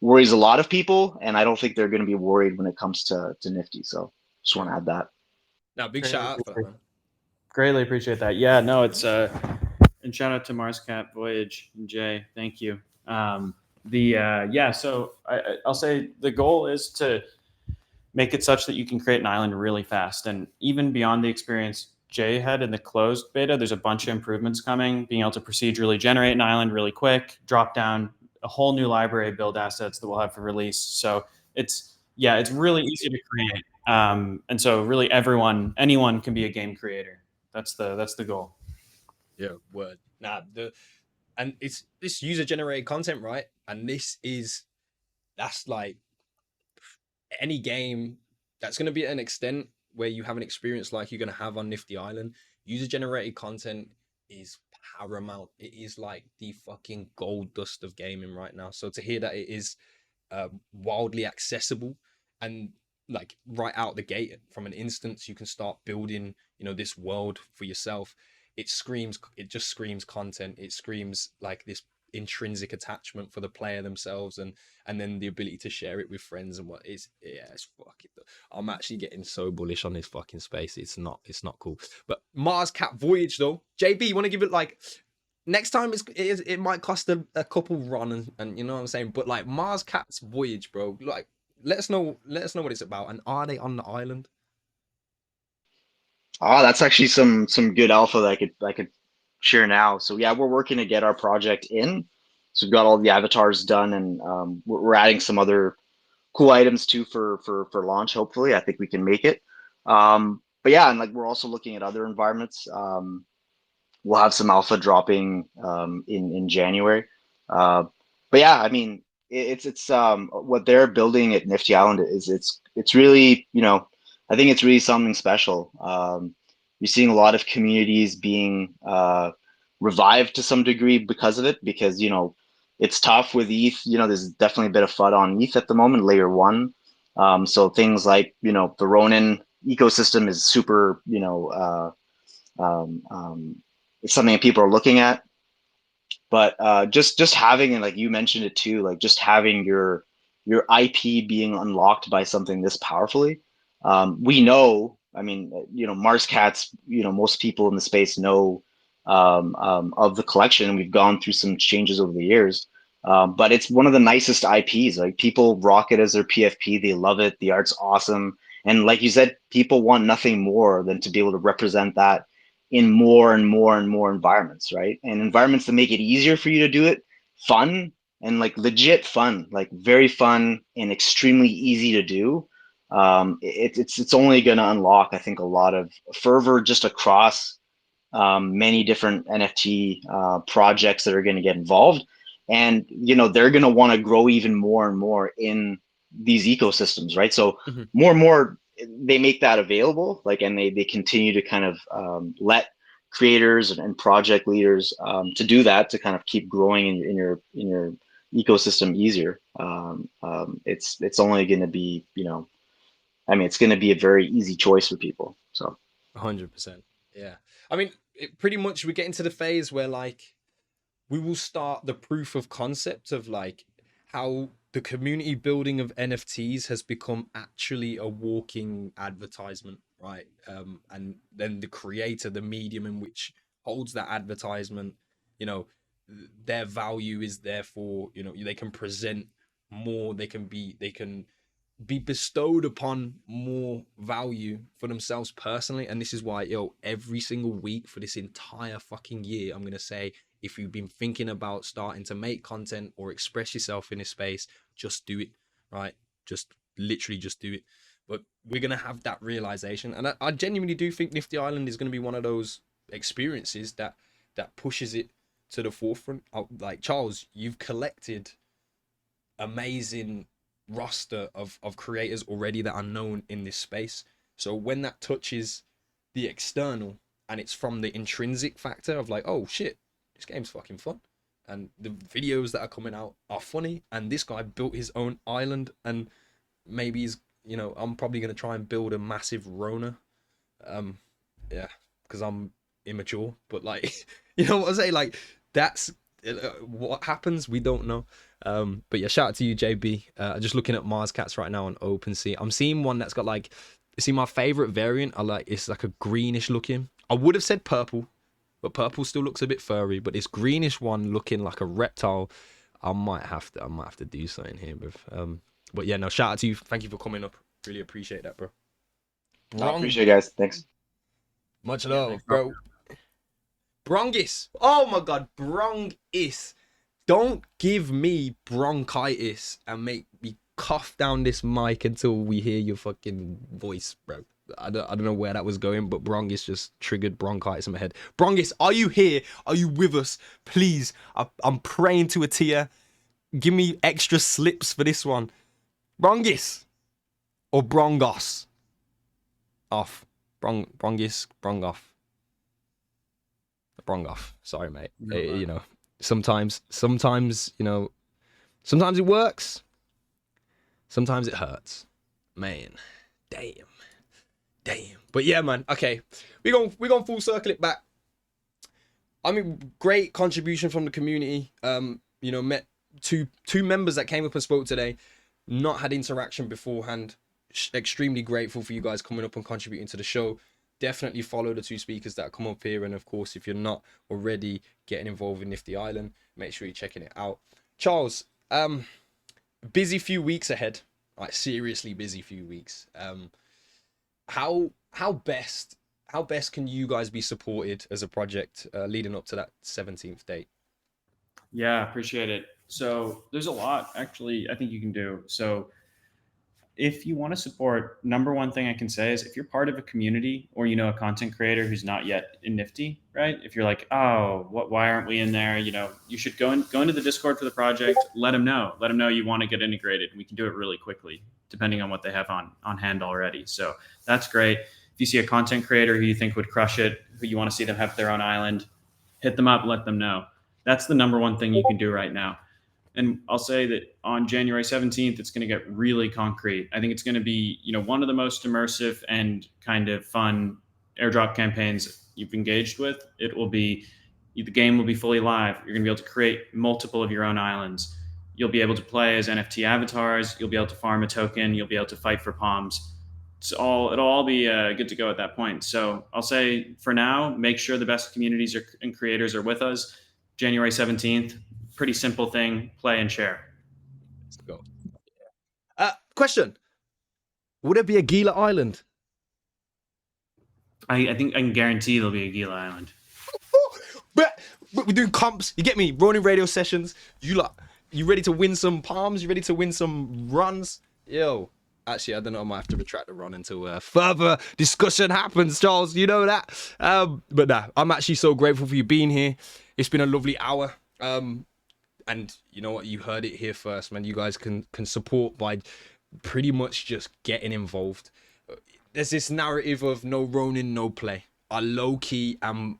worries a lot of people, and I don't think they're going to be worried when it comes to Nifty. So just want to add that. Now, big shout out for that, man. Greatly appreciate that. Yeah, no, it's and shout out to Mars Cat Voyage and Jay. Thank you. So I'll say the goal is to make it such that you can create an island really fast, and even beyond the experience Jay had in the closed beta, there's a bunch of improvements coming. Being able to procedurally generate an island really quick, drop down a whole new library of build assets that we'll have for release. So it's really easy to create, and so really anyone can be a game creator. That's the goal. Yeah, word. And it's this user generated content, right? And that's like any game that's going to be at an extent where you have an experience like you're going to have on Nifty Island. User generated content is paramount. It is like the fucking gold dust of gaming right now. So to hear that it is wildly accessible, and like right out the gate from an instance you can start building this world for yourself, it just screams content. It screams like this intrinsic attachment for the player themselves, and then the ability to share it with friends. And it's fucking, I'm actually getting so bullish on this fucking space. It's not cool. But Mars Cat Voyage though, JB, you want to give it like next time? It might cost a couple run, and you know what I'm saying, but like Mars Cat's Voyage, bro, like let us know what it's about, and are they on the island? Oh, that's actually some good alpha that I could share now. So yeah, we're working to get our project in. So we've got all the avatars done, and we're adding some other cool items too for launch. Hopefully, I think we can make it. But yeah, and like we're also looking at other environments. We'll have some alpha dropping in January. But yeah, I mean, it's what they're building at Nifty Island is it's really, I think it's really something special. You're seeing a lot of communities being revived to some degree because of it, because it's tough with ETH. There's definitely a bit of FUD on ETH at the moment, layer one. So things like the Ronin ecosystem is super, it's something that people are looking at. But just having, and like you mentioned it too, like just having your IP being unlocked by something this powerfully. We know I mean, Mars Cats, most people in the space know of the collection. We've gone through some changes over the years, but it's one of the nicest IPs. Like, people rock it as their PFP. They love it. The art's awesome. And like you said, people want nothing more than to be able to represent that in more and more and more environments, right? And environments that make it easier for you to do it, fun, and like legit fun, like very fun and extremely easy to do. It's only going to unlock, I think, a lot of fervor just across many different NFT projects that are going to get involved, and they're going to want to grow even more and more in these ecosystems, right? So more and more they make that available, like, and they continue to kind of let creators and project leaders to do that, to kind of keep growing in your ecosystem easier. It's only going to be, I mean, it's going to be a very easy choice for people. So 100%. Yeah. I mean, pretty much we're getting to the phase where like we will start the proof of concept of like how the community building of NFTs has become actually a walking advertisement, right? And then the creator, the medium in which holds that advertisement, their value is therefore, they can present more, they can be bestowed upon more value for themselves personally. And this is why, every single week for this entire fucking year, I'm going to say, if you've been thinking about starting to make content or express yourself in this space, just do it, right? Just literally just do it. But we're going to have that realization. And I genuinely do think Nifty Island is going to be one of those experiences that pushes it to the forefront. Like, Charles, you've collected amazing roster of creators already that are known in this space. So when that touches the external and it's from the intrinsic factor of like, oh shit, this game's fucking fun, and the videos that are coming out are funny, and this guy built his own island, and maybe he's, I'm probably going to try and build a massive Rona, yeah, because I'm immature, but like, you know what I'm saying, like, that's what happens, we don't know. But yeah, shout out to you, JB. Just looking at Mars Cats right now on OpenSea. I'm seeing one that's got like, see, my favorite variant, it's like a greenish looking. I would have said purple, but purple still looks a bit furry. But this greenish one looking like a reptile, I might have to do something here with. But yeah, no, shout out to you. Thank you for coming up. Really appreciate that, bro. I appreciate it, guys. Thanks. Much love, bro. Brongis. Oh my god, Brongis. Don't give me bronchitis and make me cough down this mic until we hear your fucking voice, bro. I don't know where that was going, but Brongis just triggered bronchitis in my head. Brongis, are you here? Are you with us? Please, I'm praying to a tear. Give me extra slips for this one. Brongis or Brongos? Off. Brongis, Brongoff. Brongoff. Sorry, mate. Sometimes, sometimes it works. Sometimes it hurts. Man, damn. But yeah, man. Okay, we're going full circle it back. I mean, great contribution from the community. Met two members that came up and spoke today. Not had interaction beforehand. Extremely grateful for you guys coming up and contributing to the show. Definitely follow the two speakers that come up here, and of course, if you're not already getting involved in Nifty Island, make sure you're checking it out. Charles, busy few weeks ahead, like seriously busy few weeks. How best can you guys be supported as a project leading up to that 17th date? Yeah, appreciate it. So there's a lot actually I think you can do. So if you want to support, number one thing I can say is if you're part of a community or a content creator who's not yet in Nifty, right? If you're like, oh, why aren't we in there? You should go into the Discord for the project. Let them know you want to get integrated. We can do it really quickly, depending on what they have on hand already. So that's great. If you see a content creator who you think would crush it, who you want to see them have their own island, hit them up, let them know. That's the number one thing you can do right now. And I'll say that on January 17th, it's going to get really concrete. I think it's going to be, one of the most immersive and kind of fun airdrop campaigns you've engaged with. The game will be fully live. You're going to be able to create multiple of your own islands. You'll be able to play as NFT avatars. You'll be able to farm a token. You'll be able to fight for palms. it'll all be good to go at that point. So I'll say for now, make sure the best communities and creators are with us. January 17th, pretty simple thing, play and share. Let's go. Question. Would it be a Gila Island? I think I can guarantee there'll be a Gila Island. But we're doing comps. You get me? Ronin radio sessions. You ready to win some palms? You ready to win some runs? Yo. Actually, I don't know. I might have to retract the run until further discussion happens, Charles. You know that. But nah, I'm actually so grateful for you being here. It's been a lovely hour. And you know what? You heard it here first, man. You guys can support by pretty much just getting involved. There's this narrative of no Ronin, no play. I low key, I'm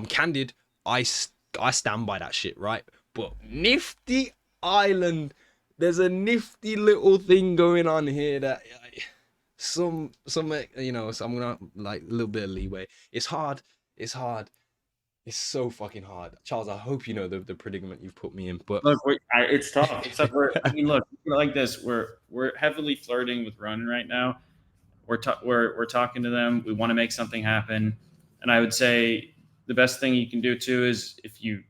candid. I stand by that shit, right? But Nifty Island, there's a nifty little thing going on here that some you know. So I'm gonna like a little bit of leeway. It's hard. It's so fucking hard, Charles. I hope you know the predicament you've put me in. But look, it's tough. It's tough. I mean, look, like this. We're heavily flirting with Ronin right now. We're talking to them. We want to make something happen, and I would say the best thing you can do too is if you're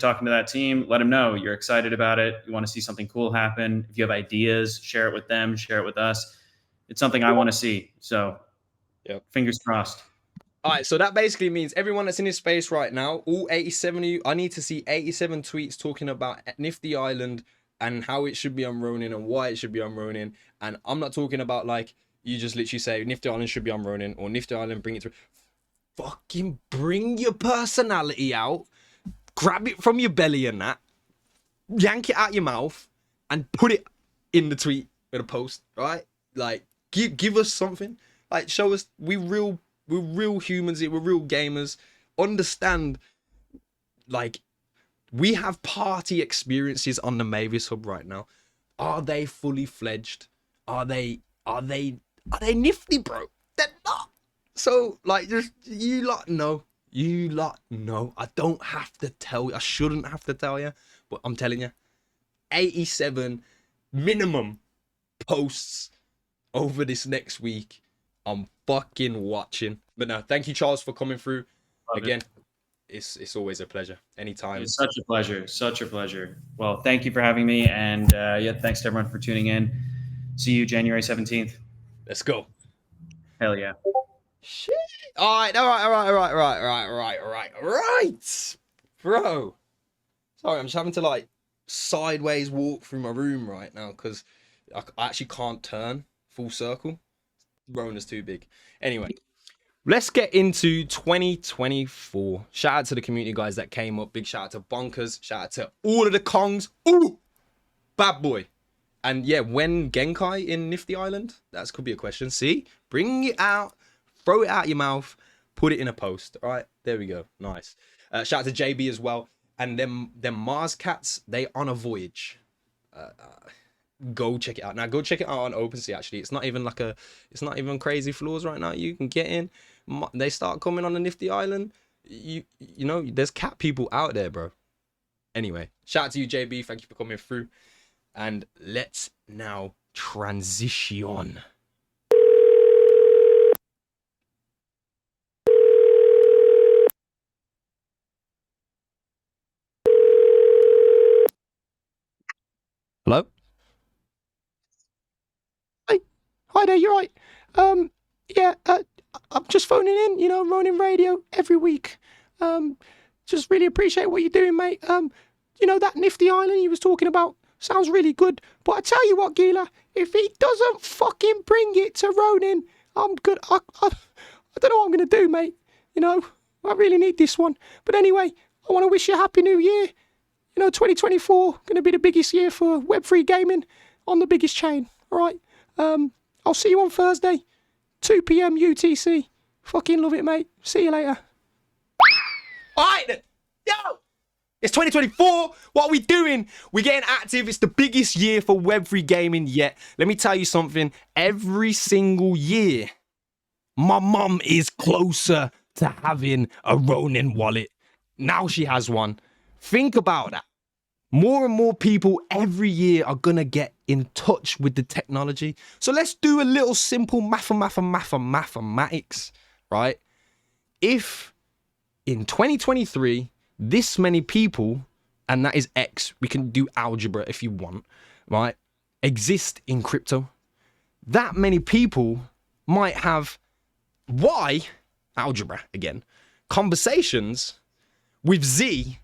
talking to that team, let them know you're excited about it. You want to see something cool happen. If you have ideas, share it with them. Share it with us. It's something I want to see. So, yeah, fingers crossed. All right, so that basically means everyone that's in this space right now, all 87 of you, I need to see 87 tweets talking about Nifty Island and how it should be on Ronin and why it should be on Ronin. And I'm not talking about like you just literally say Nifty Island should be on Ronin or Nifty Island, bring it to. Fucking bring your personality out, grab it from your belly and that, yank it out your mouth, and put it in the tweet with a post, right? Like, give us something. Like, show us we're real humans here, we're real gamers. Understand, like, we have party experiences on the Mavis Hub right now. Are they fully fledged? Are they nifty, bro? They're not. So, like, just you lot know. I don't have to tell you. I shouldn't have to tell you, but I'm telling you, 87 minimum posts over this next week. I'm fucking watching. But no, thank you, Charles, for coming through. Love again. It's always a pleasure. Anytime. It's such a pleasure. Such a pleasure. Well, thank you for having me, and thanks to everyone for tuning in. See you January 17th. Let's go. Hell yeah. Shit. All right. Bro. Sorry, I'm just having to like sideways walk through my room right now because I actually can't turn full circle. Rona's too big. Anyway, let's get into 2024. Shout out to the community guys that came up. Big shout out to Bonkers. Shout out to all of the Kongs. Ooh, bad boy. And yeah, when Genkai in Nifty Island? That could be a question. See? Bring it out. Throw it out your mouth. Put it in a post. All right. There we go. Nice. Shout out to JB as well. And them Mars cats, they on a voyage. Go check it out. Now go check it out on OpenSea actually. It's not even crazy floors right now. You can get in. They start coming on the Nifty Island. You know, there's cat people out there, bro. Anyway, shout out to you, JB. Thank you for coming through. And let's now transition. Hello? Hi there, you're right. Yeah, I'm just phoning in, you know, Ronin Radio every week. Just really appreciate what you're doing, mate. You know, that Nifty Island you was talking about sounds really good. But I tell you what, Gila, if he doesn't fucking bring it to Ronin, I'm good. I don't know what I'm going to do, mate. You know, I really need this one. But anyway, I want to wish you a happy new year. You know, 2024, going to be the biggest year for Web3 gaming on the biggest chain. All right. I'll see you on Thursday, 2 p.m. UTC. Fucking love it, mate. See you later. All right, then. Yo! It's 2024. What are we doing? We're getting active. It's the biggest year for Web3 gaming yet. Let me tell you something. Every single year, my mum is closer to having a Ronin wallet. Now she has one. Think about that. More and more people every year are going to get in touch with the technology. So let's do a little simple mathematics, right? If in 2023, this many people, and that is X, we can do algebra if you want, right, exist in crypto, that many people might have Y, algebra again, conversations with Z,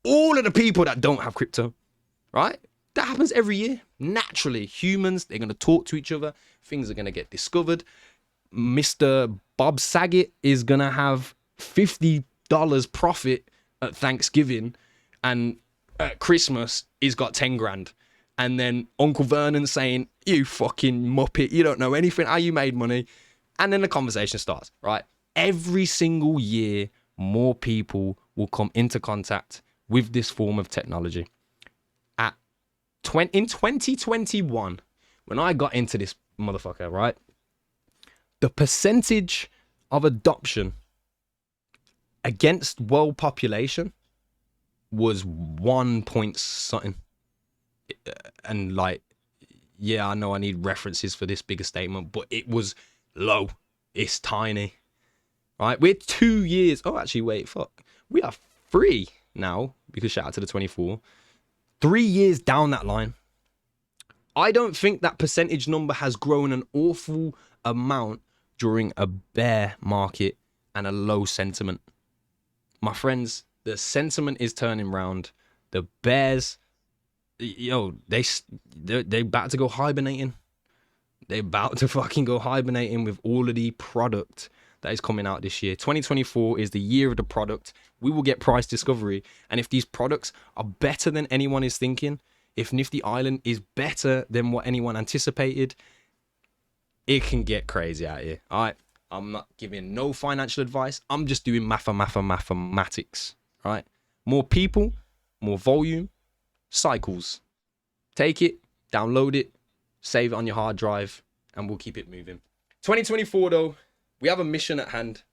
all of the people that don't have crypto, right? That happens every year. Naturally, humans, they're going to talk to each other. Things are going to get discovered. Mr. Bob Saget is going to have $50 profit at Thanksgiving, and at Christmas, he's got 10 grand. And then Uncle Vernon saying, you fucking muppet, you don't know anything, how you made money. And then the conversation starts, right? Every single year, more people will come into contact with this form of technology. In 2021, when I got into this motherfucker, right, the percentage of adoption against world population was 1 point something. And like, yeah, I know I need references for this bigger statement, but it was low. It's tiny, right? We're 2 years. Oh, actually, wait, fuck. We are 3 now, because shout out to the 24. 3 years down that line. I don't think that percentage number has grown an awful amount during a bear market and a low sentiment. My friends, the sentiment is turning round. The bears, yo, they're about to go hibernating. They're about to fucking go hibernating with all of the product that is coming out this year. 2024 is the year of the product. We will get price discovery. And if these products are better than anyone is thinking, if Nifty Island is better than what anyone anticipated, it can get crazy out here. All right. I'm not giving no financial advice. I'm just doing mathematics. All right. More people, more volume, cycles. Take it, download it, save it on your hard drive, and we'll keep it moving. 2024, though, we have a mission at hand.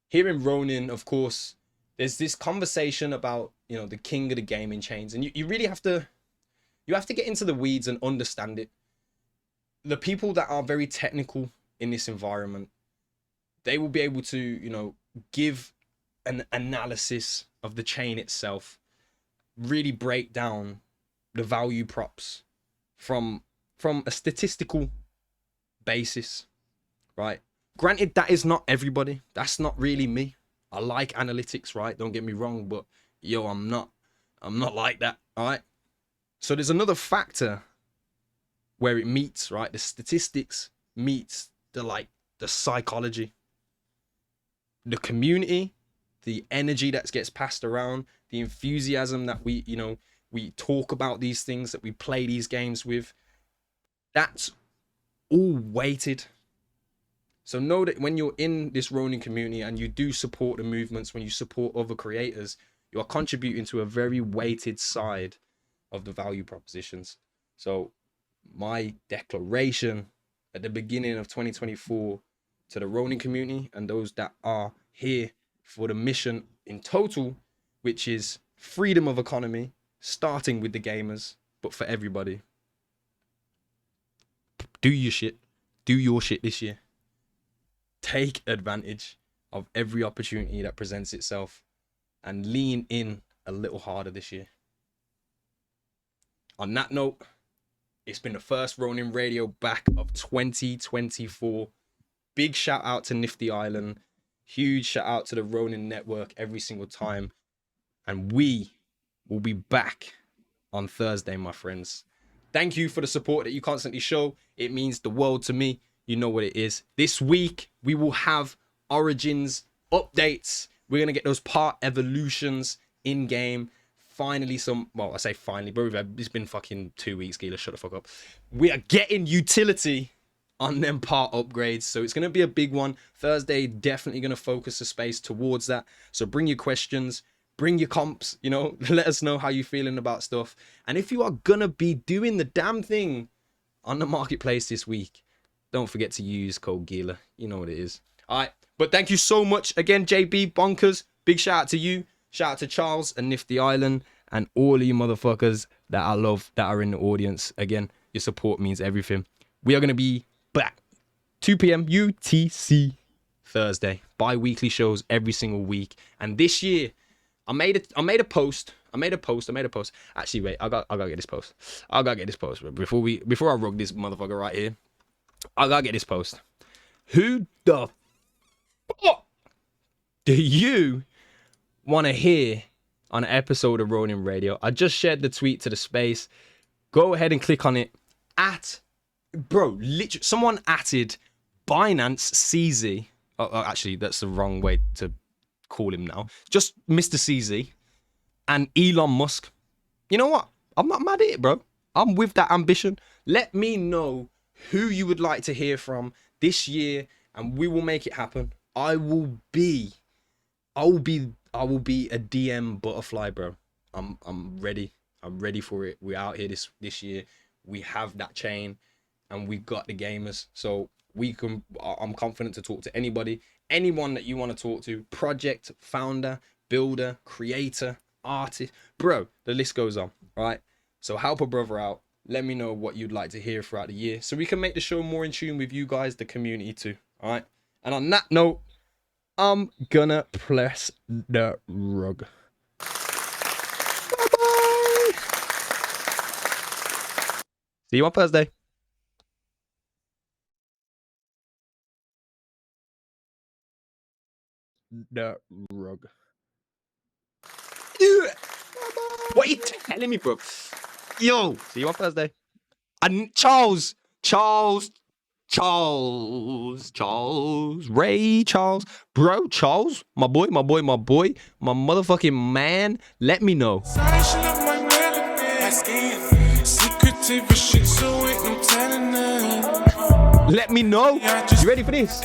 Here in Ronin, of course, there's this conversation about, you know, the king of the gaming chains. And you really have to get into the weeds and understand it. The people that are very technical in this environment, they will be able to, you know, give an analysis of the chain itself, really break down the value props from a statistical basis, right? Granted, that is not everybody. That's not really me. I like analytics, right? Don't get me wrong, but yo, I'm not like that, all right? So there's another factor where it meets, right? The statistics meets the psychology, the community, the energy that gets passed around, the enthusiasm that we talk about these things, that we play these games with. That's all weighted. So know that when you're in this Ronin community and you do support the movements, when you support other creators, you are contributing to a very weighted side of the value propositions. So my declaration at the beginning of 2024 to the Ronin community and those that are here for the mission in total, which is freedom of economy, starting with the gamers, but for everybody. Do your shit. Do your shit this year. Take advantage of every opportunity that presents itself and lean in a little harder this year. On that note, it's been the first Ronin Radio back of 2024. Big shout out to Nifty Island. Huge shout out to the Ronin Network every single time. And we will be back on Thursday, my friends. Thank you for the support that you constantly show. It means the world to me. You know what it is. This week, we will have Origins updates. We're going to get those part evolutions in game. Finally, I say finally, but it's been fucking 2 weeks, Gila. Shut the fuck up. We are getting utility on them part upgrades. So it's going to be a big one. Thursday, definitely going to focus the space towards that. So bring your questions. Bring your comps, you know, let us know how you're feeling about stuff. And if you are going to be doing the damn thing on the marketplace this week, don't forget to use code GILA. You know what it is. All right. But thank you so much again, JB Bonkers. Big shout out to you. Shout out to Charles and Nifty Island. and all of you motherfuckers that I love that are in the audience. Again, your support means everything. We are going to be back 2 p.m. UTC Thursday. Bi-weekly shows every single week. And this year, I made a post. Actually, wait, I gotta get this post. Before I rug this motherfucker right here. I gotta get this post. Who the fuck do you want to hear on an episode of Ronin Radio? I just shared the tweet to the space. Go ahead and click on it. Literally, someone atted Binance CZ. Oh, actually, that's the wrong way to call him now. Just Mr. CZ and Elon Musk. You know what? I'm not mad at it, bro. I'm with that ambition. Let me know who you would like to hear from this year, and we will make it happen. I will be a DM butterfly, bro. I'm ready. I'm ready for it. We're out here this year. We have that chain, and we got the gamers. So I'm confident to talk to anyone that you want to talk to. Project, founder, builder, creator, artist, bro. The list goes on. Right. So help a brother out. Let me know what you'd like to hear throughout the year, so we can make the show more in tune with you guys, the community too. All right. And on that note, I'm gonna press the rug. Bye-bye. See you on Thursday. The rug. What are you telling me, bro? Yo, see you on Thursday. And Charles, Ray Charles, bro, Charles, my boy, my motherfucking man. Let me know. Let me know. You ready for this?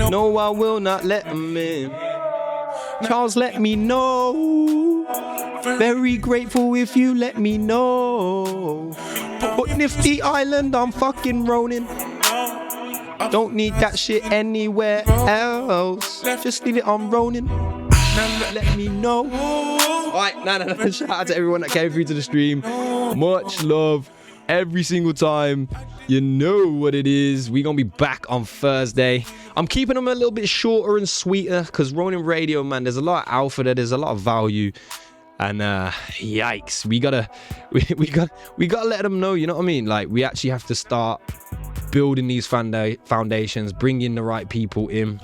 No, I will not let him in. Charles, let me know. Very grateful if you let me know. But Nifty Island, I'm fucking Ronin. Don't need that shit anywhere else. Just leave it on Ronin. Let me know. Alright, no. Shout out to everyone that came through to the stream. Much love every single time. You know what it is. We're gonna be back on Thursday. I'm keeping them a little bit shorter and sweeter because Ronin Radio, man, there's a lot of alpha there, there's a lot of value. And yikes, we gotta let them know, you know what I mean? Like, we actually have to start building these foundations, bringing the right people in,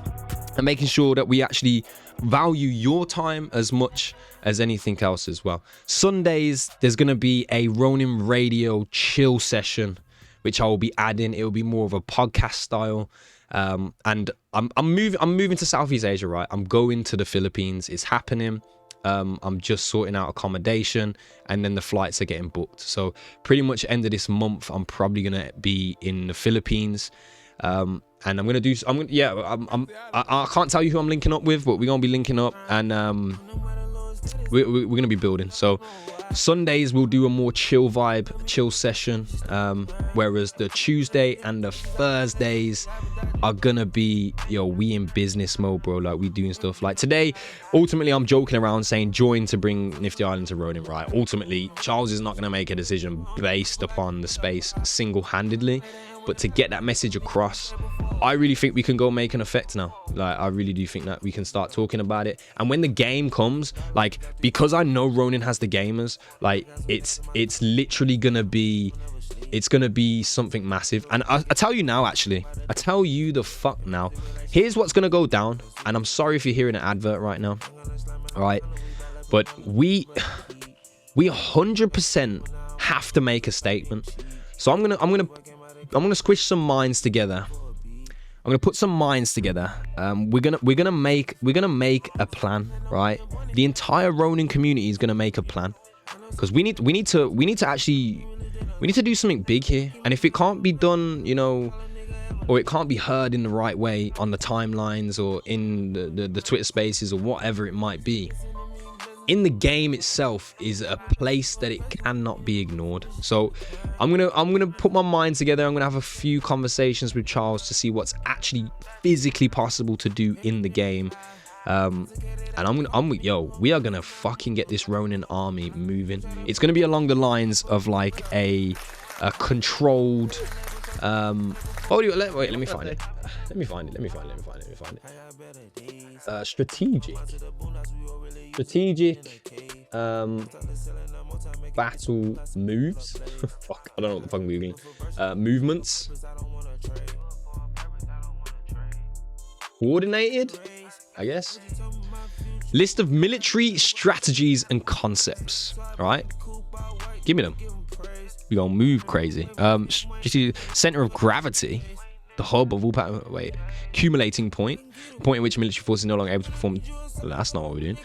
and making sure that we actually value your time as much as anything else as well. Sundays, there's gonna be a Ronin Radio chill session, which I will be adding. It will be more of a podcast style. And I'm moving to Southeast Asia, right? I'm going to the Philippines. It's happening. I'm just sorting out accommodation, and then the flights are getting booked. So pretty much end of this month, I'm probably gonna be in the Philippines. And I can't tell you who I'm linking up with, but we're gonna be linking up, and we're gonna be building. So Sundays we'll do a more chill session, whereas the Tuesday and the Thursdays are gonna be, we in business mode, bro. Like, we doing stuff. Like today, ultimately I'm joking around saying join to bring Nifty Island to Ronin, right? Ultimately Charles is not gonna make a decision based upon the space single-handedly, but to get that message across, I really think we can go make an effect now. Like, I really do think that we can start talking about it. And when the game comes, like, because I know Ronin has the gamers, like, it's literally gonna be, it's gonna be something massive. And I tell you now, actually, I tell you the fuck now, here's what's gonna go down. And I'm sorry if you're hearing an advert right now, all right? But we 100% have to make a statement. So I'm gonna squish some minds together. I'm gonna put some minds together. We're gonna make a plan, right? The entire Ronin community is gonna make a plan, because we need to do something big here. And if it can't be done, or it can't be heard in the right way on the timelines or in the Twitter spaces or whatever it might be, in the game itself is a place that it cannot be ignored. So I'm gonna put my mind together. I'm gonna have a few conversations with Charles to see what's actually physically possible to do in the game. And we are gonna fucking get this Ronin army moving. It's gonna be along the lines of like a controlled. Wait, let me find it. Let me find it. Strategic battle moves. Fuck, I don't know what the fuck I'm googling. Movements. Coordinated, I guess. List of military strategies and concepts. All right, give me them. We gonna move crazy. Center of gravity, the hub of all power. Wait, accumulating point, the point at which military forces are no longer able to perform. That's not what we're doing.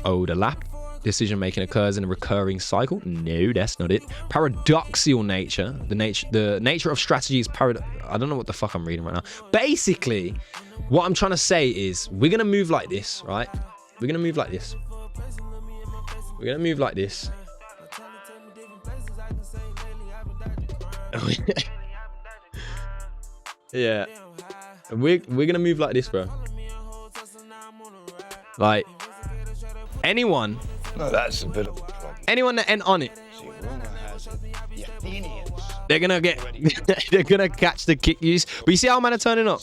Overlap. Decision making occurs in a recurring cycle. No, that's not it. Paradoxical nature. The nature of strategy is I don't know what the fuck I'm reading right now. Basically, what I'm trying to say is we're gonna move like this, right? We're gonna move like this. Yeah, we're gonna move like this, bro. Like anyone. No, that's a bit of a problem. Anyone that ain't on it, See, rumor has it the Athenians they're gonna catch the kick use. But you see how man are turning up.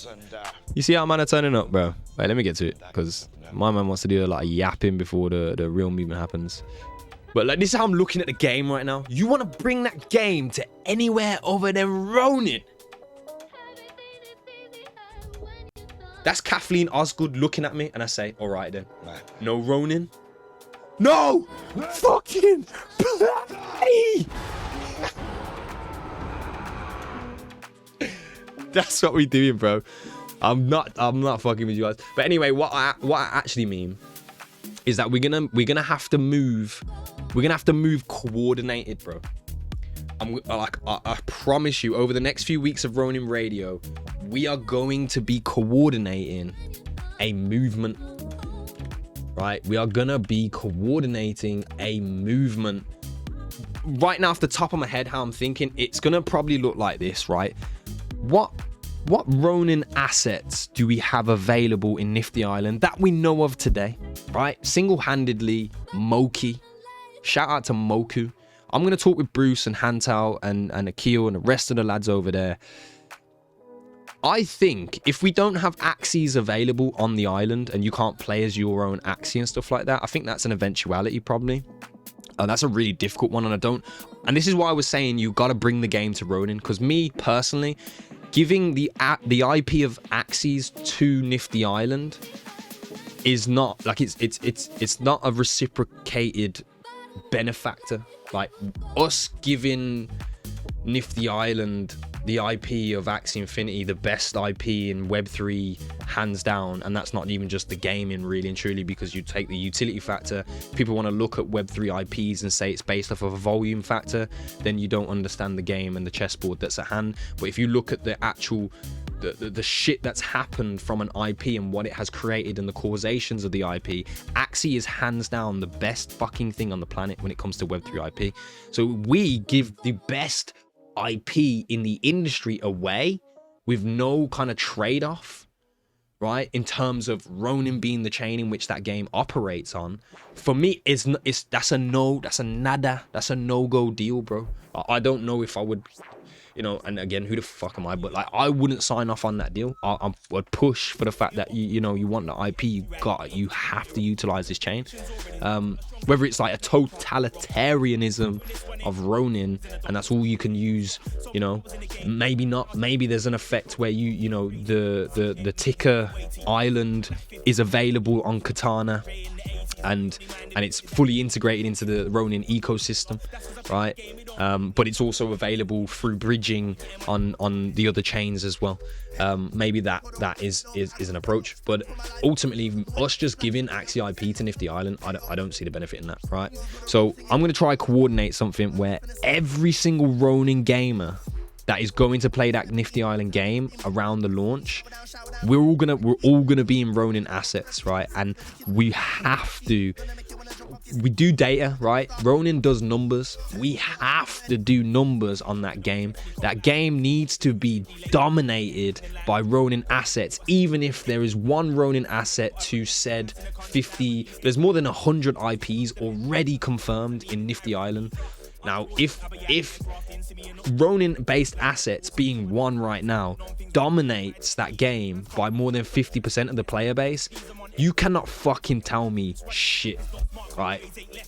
You see how man are turning up, bro. Wait, let me get to it because my man wants to do a lot of yapping before the real movement happens. But like, this is how I'm looking at the game right now. You want to bring that game to anywhere other than Ronin. That's Kathleen Osgood looking at me, and I say, all right then. No Ronin. No! Fucking play! That's what we're doing, bro. I'm not fucking with you guys. But anyway, what I actually mean is that we're gonna have to move. We're gonna have to move coordinated, bro. I promise you, over the next few weeks of Ronin Radio, we are going to be coordinating a movement. Right? We are gonna be coordinating a movement. Right now, off the top of my head, how I'm thinking, it's gonna probably look like this, right? What Ronin assets do we have available in Nifty Island that we know of today? Right? Single-handedly, Moki. Shout out to Moku. I'm gonna talk with Bruce and Hantao and Akil and the rest of the lads over there. I think if we don't have axes available on the island and you can't play as your own axie and stuff like that, I think that's an eventuality probably. That's a really difficult one, and this is why I was saying you got to bring the game to Ronin, because me personally, giving the IP of axes to Nifty Island is not like it's not a reciprocated benefactor. Like us giving Nifty Island the IP of Axie Infinity, the best IP in Web3 hands down, and that's not even just the gaming really and truly, because you take the utility factor. People want to look at Web3 IPs and say it's based off of a volume factor, then you don't understand the game and the chessboard that's at hand. But if you look at the actual the shit that's happened from an IP and what it has created and the causations of the IP, Axie is hands down the best fucking thing on the planet when it comes to Web3 IP. So we give the best IP in the industry away with no kind of trade-off, right? In terms of Ronin being the chain in which that game operates on, for me, that's a no-go deal, bro. I don't know if I would, you know, and again, who the fuck am I? But like, I wouldn't sign off on that deal. I would push for the fact that you want the IP, you have to utilize this chain. Whether it's like a totalitarianism of Ronin and that's all you can use, you know, maybe not. Maybe there's an effect where the ticker island is available on Katana. And it's fully integrated into the Ronin ecosystem, right? But it's also available through bridging on the other chains as well. Maybe that is an approach, but ultimately us just giving Axie IP to Nifty Island, I don't see the benefit in that, right? So I'm gonna try coordinate something where every single Ronin gamer that is going to play that Nifty Island game around the launch, we're all gonna be in Ronin assets, right? And we have to we do data, right? Ronin does numbers. We have to do numbers on that game. That game needs to be dominated by Ronin assets, even if there is one Ronin asset to said 50. There's more than 100 IPs already confirmed in Nifty Island. Now, if Ronin-based assets being one right now dominates that game by more than 50% of the player base, you cannot fucking tell me shit, right?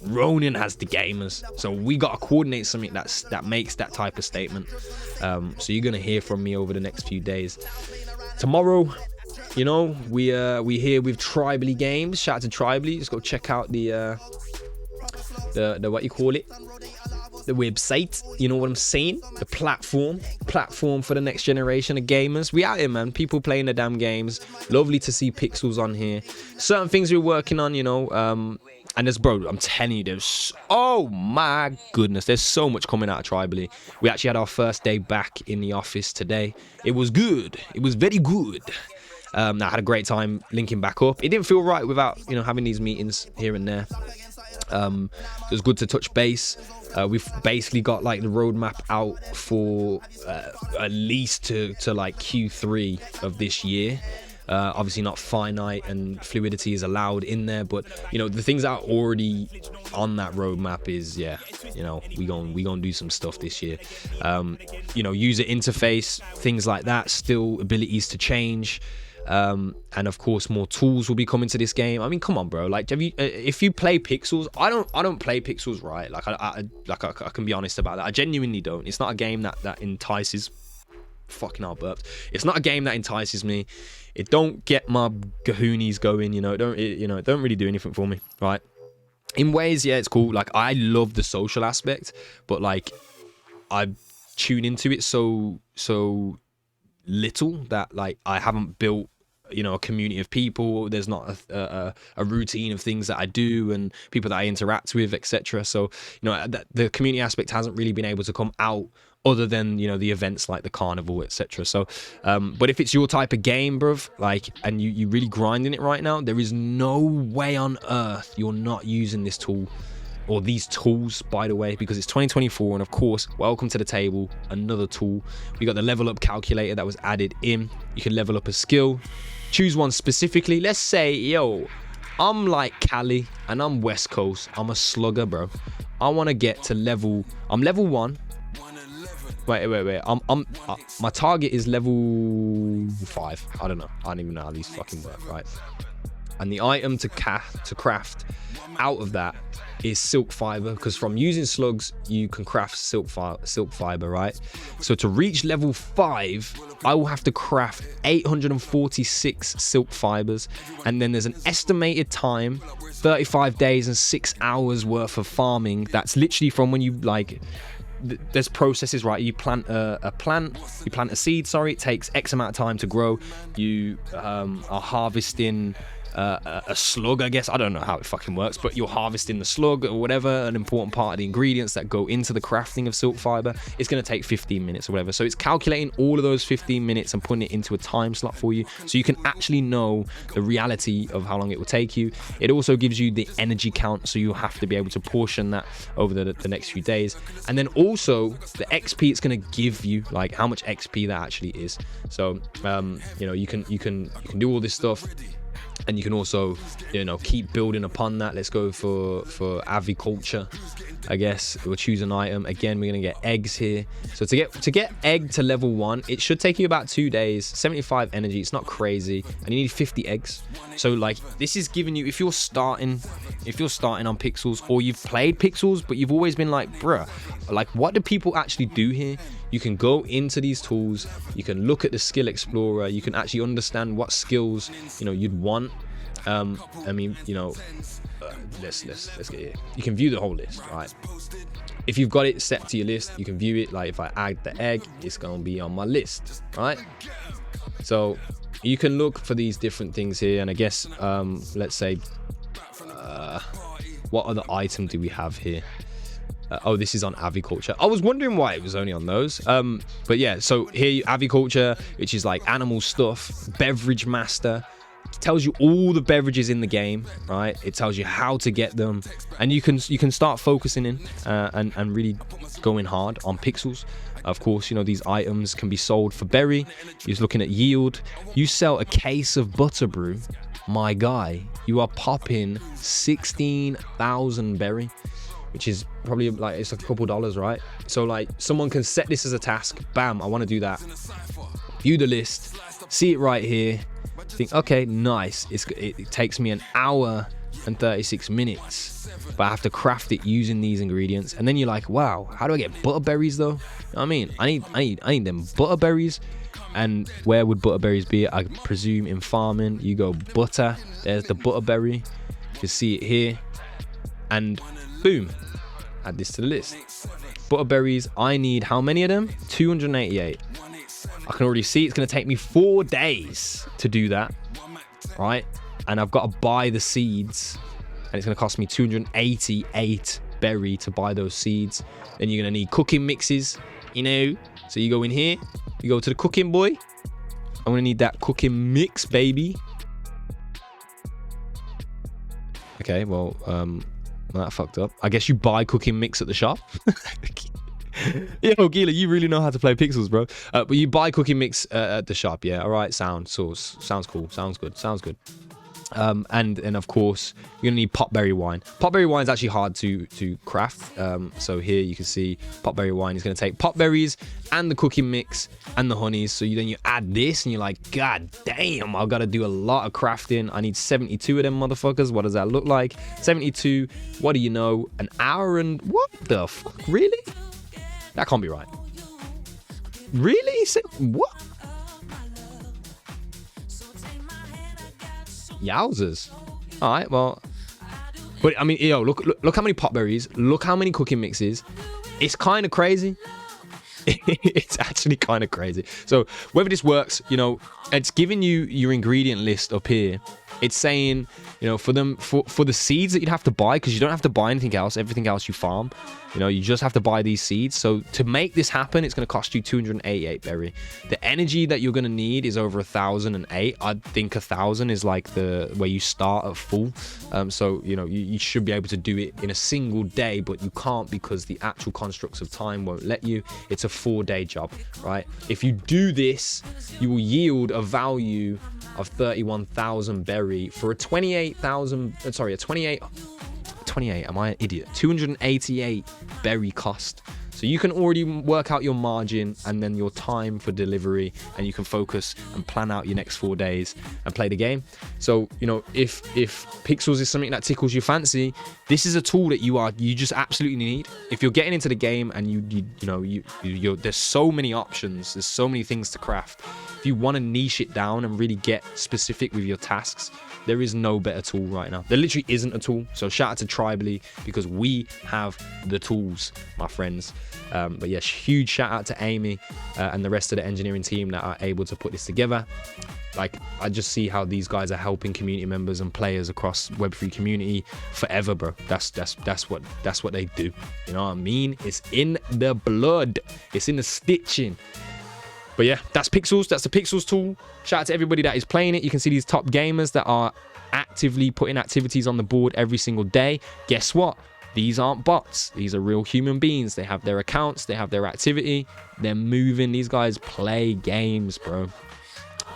Ronin has the gamers, so we gotta coordinate something that makes that type of statement. So you're gonna hear from me over the next few days. Tomorrow, you know, we here with Tribally Games. Shout out to Tribally. Just go check out the what you call it, the website, you know what I'm saying, the platform for the next generation of gamers. We out here, man, people playing the damn games. Lovely to see Pixels on here. Certain things we're working on, you know, and there's, bro, I'm telling you, there's, oh my goodness, there's so much coming out of Tribally. We actually had our first day back in the office today. It was good. It was very good. I had a great time linking back up. It didn't feel right without, you know, having these meetings here and there. It was good to touch base. We've basically got like the roadmap out for at least to like Q3 of this year. Obviously not finite and fluidity is allowed in there, but you know, the things that are already on that roadmap is, yeah, you know, we gonna do some stuff this year. You know, user interface, things like that, still abilities to change. And of course more tools will be coming to this game. I mean, come on, bro, like, if you play Pixels, I don't play Pixels, right? Like I can be honest about that. I genuinely don't. It's not a game that entices, fucking hell, burped. It's not a game that entices me. It don't get my gahoonies going, you know. It don't really do anything for me, right? In ways, yeah, it's cool. Like, I love the social aspect, but like, I tune into it so little that like I haven't built, you know, a community of people. There's not a routine of things that I do and people that I interact with, etc. So, you know, the community aspect hasn't really been able to come out other than, you know, the events like the carnival, etc. So but if it's your type of game, bruv, like, and you really grinding it right now, there is no way on earth you're not using this tool, or these tools, by the way, because it's 2024, and of course, welcome to the table, another tool. We got the level up calculator that was added in. You can level up a skill, choose one specifically. Let's say, yo, I'm like Cali and I'm West Coast, I'm a slugger, bro. I want to get to I'm level 1. Wait, my target is level 5. I don't know, I don't even know how these fucking work, right? And the item to craft out of that is silk fiber, because from using slugs you can craft silk fiber, right? So to reach level 5, I will have to craft 846 silk fibers, and then there's an estimated time, 35 days and 6 hours worth of farming. That's literally from when you, like, there's processes, right? You plant a seed, sorry, it takes X amount of time to grow. You are harvesting a slug, I guess. I don't know how it fucking works, but you're harvesting the slug or whatever, an important part of the ingredients that go into the crafting of silk fiber. It's going to take 15 minutes or whatever. So it's calculating all of those 15 minutes and putting it into a time slot for you, so you can actually know the reality of how long it will take you. It also gives you the energy count, so you have to be able to portion that over the next few days. And then also the XP it's going to give you, like how much XP that actually is. So you know, you can do all this stuff. And you can also, you know, keep building upon that. Let's go for aviculture, I guess. We'll choose an item. Again, we're gonna get eggs here. So to get egg to level 1, it should take you about 2 days, 75 energy. It's not crazy, and you need 50 eggs. So like, this is giving you, if you're starting on Pixels, or you've played Pixels but you've always been like, bruh, like, what do people actually do here? You can go into these tools, you can look at the skill explorer, you can actually understand what skills, you know, you'd want. I mean, you know, let's get here. You can view the whole list, right? If you've got it set to your list, you can view it. Like, if I add the egg, it's gonna be on my list, right? So you can look for these different things here, and I guess let's say what other item do we have here? Oh, this is on aviculture. I was wondering why it was only on those. But yeah, so here, aviculture, which is like animal stuff, beverage master, It tells you all the beverages in the game, right? It tells you how to get them, and you can start focusing in and really going hard on pixels. Of course, you know, these items can be sold for berry. You're just looking at yield. You sell a case of butter brew, my guy, you are popping 16,000 berry, which is probably like, it's a couple dollars, right? So like someone can set this as a task. Bam, I want to do that. View the list, see it right here. Think, okay, nice. It takes me an hour and 36 minutes, but I have to craft it using these ingredients. And then you're like, wow, how do I get butterberries though? You know what I mean? I need them butterberries. And where would butterberries be? I presume in farming. You go butter, there's the butterberry. You can see it here, and boom, add this to the list. Butterberries, I need how many of them? 288. I can already see it's going to take me 4 days to do that, right? And I've got to buy the seeds, and it's going to cost me 288 berry to buy those seeds. Then you're going to need cooking mixes, you know. So you go in here, you go to the cooking boy. I'm going to need that cooking mix, baby. Okay, well, that fucked up. I guess you buy cooking mix at the shop. Yo, Gila, you really know how to play pixels, bro. But you buy cooking mix at the shop, yeah. All right, sounds cool, sounds good. And of course you're gonna need potberry wine. Potberry wine is actually hard to craft. So here you can see potberry wine is gonna take potberries and the cooking mix and the honeys. So then you add this and you're like, god damn, I've got to do a lot of crafting. I need 72 of them motherfuckers. What does that look like? 72, what do you know, an hour and what the fuck? Really? That can't be right. Really? What? Yowzers. All right, well, but I mean, yo, look how many potberries, look how many cooking mixes. It's kind of crazy. It's actually kind of crazy. So whether this works, you know, it's giving you your ingredient list up here. It's saying, you know, for the seeds that you'd have to buy, because you don't have to buy anything else. Everything else you farm. You know, you just have to buy these seeds. So to make this happen, it's going to cost you 288 berry. The energy that you're going to need is over 1,008. I think 1,000 is like the where you start at full. So, you know, you should be able to do it in a single day, but you can't because the actual constructs of time won't let you. It's a 4-day job, right? If you do this, you will yield a value of 31,000 berry for a 28, am I an idiot? 288 berry cost. So you can already work out your margin and then your time for delivery, and you can focus and plan out your next 4 days and play the game. So, you know, if pixels is something that tickles your fancy, this is a tool that you just absolutely need. If you're getting into the game and you're there's so many options, there's so many things to craft. If you want to niche it down and really get specific with your tasks, there is no better tool right now. There literally isn't a tool. So shout out to Tribally, because we have the tools, my friends. But yes, huge shout out to Amy and the rest of the engineering team that are able to put this together. Like, I just see how these guys are helping community members and players across Web3 community forever, bro. That's what they do. You know what I mean? It's in the blood. It's in the stitching. But yeah, that's Pixels. That's the Pixels tool. Shout out to everybody that is playing it. You can see these top gamers that are actively putting activities on the board every single day. Guess what? These aren't bots. These are real human beings. They have their accounts. They have their activity. They're moving. These guys play games, bro.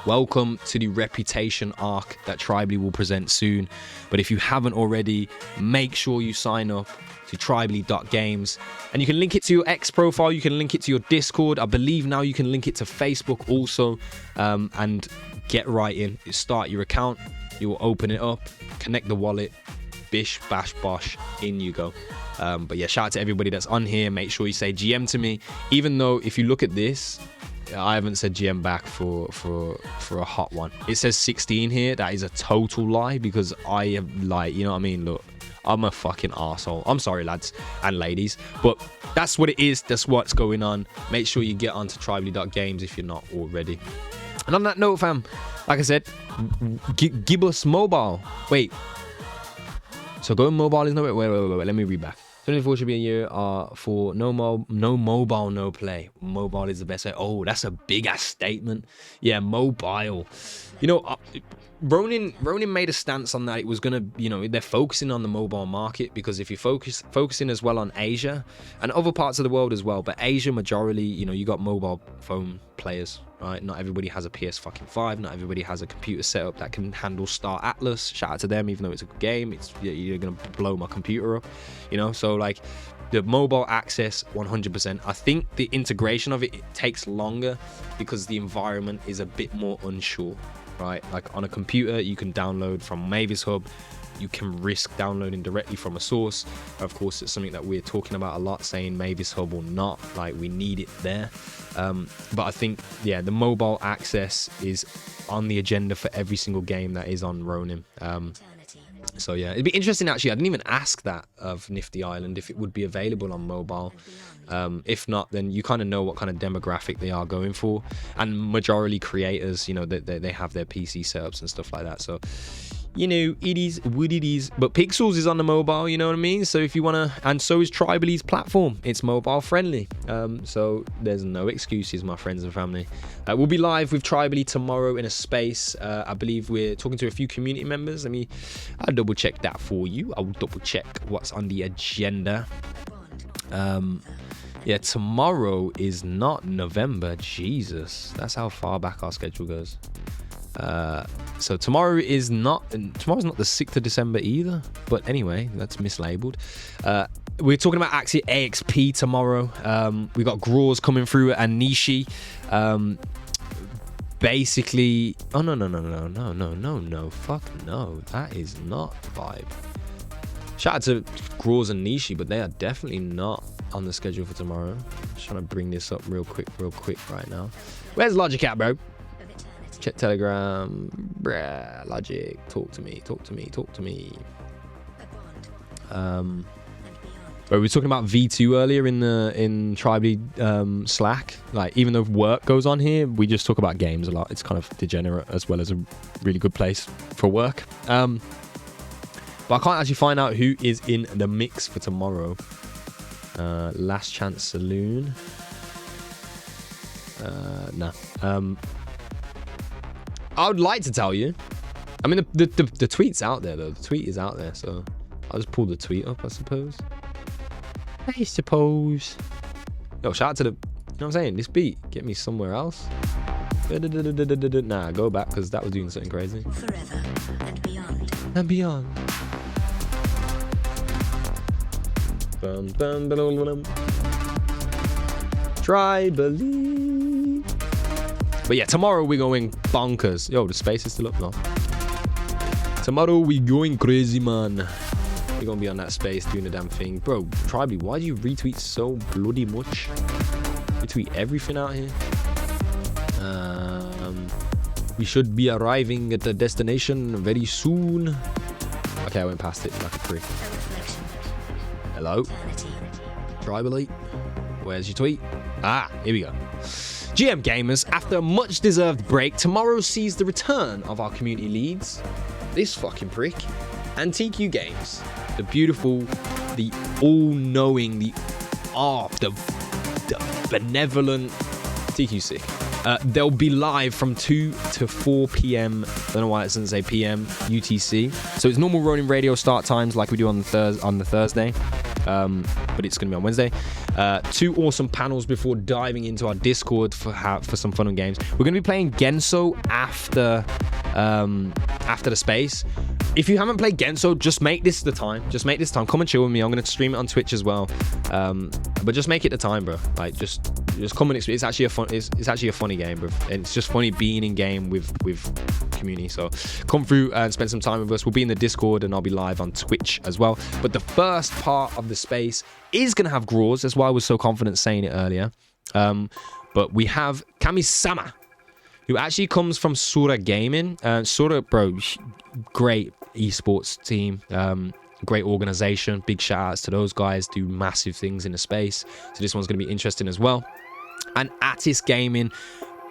Welcome to the reputation arc that Tribally will present soon. But if you haven't already, make sure you sign up to tribally.games, and you can link it to your X profile, you can link it to your Discord. I believe now you can link it to Facebook also, and get right in. You start your account, you will open it up, connect the wallet, bish bash bosh, in you go. But yeah, shout out to everybody that's on here. Make sure you say GM to me, even though if you look at this, I haven't said GM back for a hot one. It says 16 here. That is a total lie, because I am, like, you know what I mean? Look, I'm a fucking arsehole. I'm sorry, lads and ladies, but that's what it is. That's what's going on. Make sure you get onto tribally.games if you're not already. And on that note, fam, like I said, give us mobile. Wait. So going mobile is no... Wait. Let me read back. 24 should be a year for no mobile, no play. Mobile is the best way. Oh, that's a big ass statement. Yeah, mobile. You know, Ronin made a stance on that. It was gonna, you know, they're focusing on the mobile market, because if you focusing as well on Asia and other parts of the world as well, but Asia majority, you know, you got mobile phone players, right? Not everybody has a PS5. Not everybody has a computer setup that can handle Star Atlas. Shout out to them, even though it's a good game. You're gonna blow my computer up, you know. So like, the mobile access, 100%. I think the integration of it takes longer because the environment is a bit more unsure, right? Like on a computer, you can download from Mavis Hub. You can risk downloading directly from a source. Of course, it's something that we're talking about a lot, saying Mavis Hub or not. Like, we need it there. But I think, yeah, the mobile access is on the agenda for every single game that is on Ronin. So yeah, it'd be interesting actually. I didn't even ask that of Nifty Island, if it would be available on mobile. If not, then you kind of know what kind of demographic they are going for, and majority creators, you know, they have their PC setups and stuff like that. So, you know, it is what it is. But Pixels is on the mobile, you know what I mean? So if you want to, and so is Tribally's platform. It's mobile friendly. So there's no excuses, my friends and family. We'll be live with Tribally tomorrow in a space. I believe we're talking to a few community members. I'll double check that for you. I'll double check what's on the agenda. Yeah, tomorrow is not November. Jesus, that's how far back our schedule goes. So tomorrow's not the 6th of December either, but anyway, that's mislabeled. We're talking about actually AXP tomorrow. We got Graws coming through and Nishi. Basically, oh no, fuck no, that is not the vibe. Shout out to Graws and Nishi, but they are definitely not on the schedule for tomorrow. I'm just trying to bring this up real quick right now. Where's Logic at, bro? Check Telegram. Bruh, Logic, talk to me. But we were talking about V2 earlier in Tribally Slack. Like, even though work goes on here, we just talk about games a lot. It's kind of degenerate as well as a really good place for work. But I can't actually find out who is in the mix for tomorrow. Last Chance Saloon. No. I would like to tell you. I mean, the tweet's out there, though. The tweet is out there, so I'll just pull the tweet up, I suppose. Yo, shout out to the... You know what I'm saying? This beat, get me somewhere else. Nah, go back, because that was doing something crazy. Forever and beyond. And beyond. Tribally. But yeah, tomorrow we're going bonkers. Yo, the space is still up now. Tomorrow we going crazy, man. We're gonna be on that space doing the damn thing. Bro, Tribally, why do you retweet so bloody much? Retweet everything out here. We should be arriving at the destination very soon. Okay, I went past it like a prick. Hello? Tribally, where's your tweet? Ah, here we go. GM Gamers, after a much deserved break, tomorrow sees the return of our community leads. This fucking prick. And TQ Games. The beautiful, the all-knowing, the benevolent TQ sick. They'll be live from 2 to 4 p.m. I don't know why it doesn't say p.m. UTC. So it's normal Ronin Radio start times like we do on the Thursday. But it's going to be on Wednesday. 2 awesome panels before diving into our Discord for some fun and games. We're going to be playing Genso after the space. If you haven't played Genso, just make this the time. Come and chill with me. I'm going to stream it on Twitch as well. But just make it the time, bro. Like, just come and experience. It's actually a funny game, bro. And it's just funny being in game with community. So come through and spend some time with us. We'll be in the Discord and I'll be live on Twitch as well. But the first part of the space is going to have Graws. That's why I was so confident saying it earlier. But we have Kami-sama, who actually comes from Sura Gaming. Sura, bro, great esports team. Great organization. Big shout outs to those guys. Do massive things in the space. So this one's going to be interesting as well. And Attis Gaming,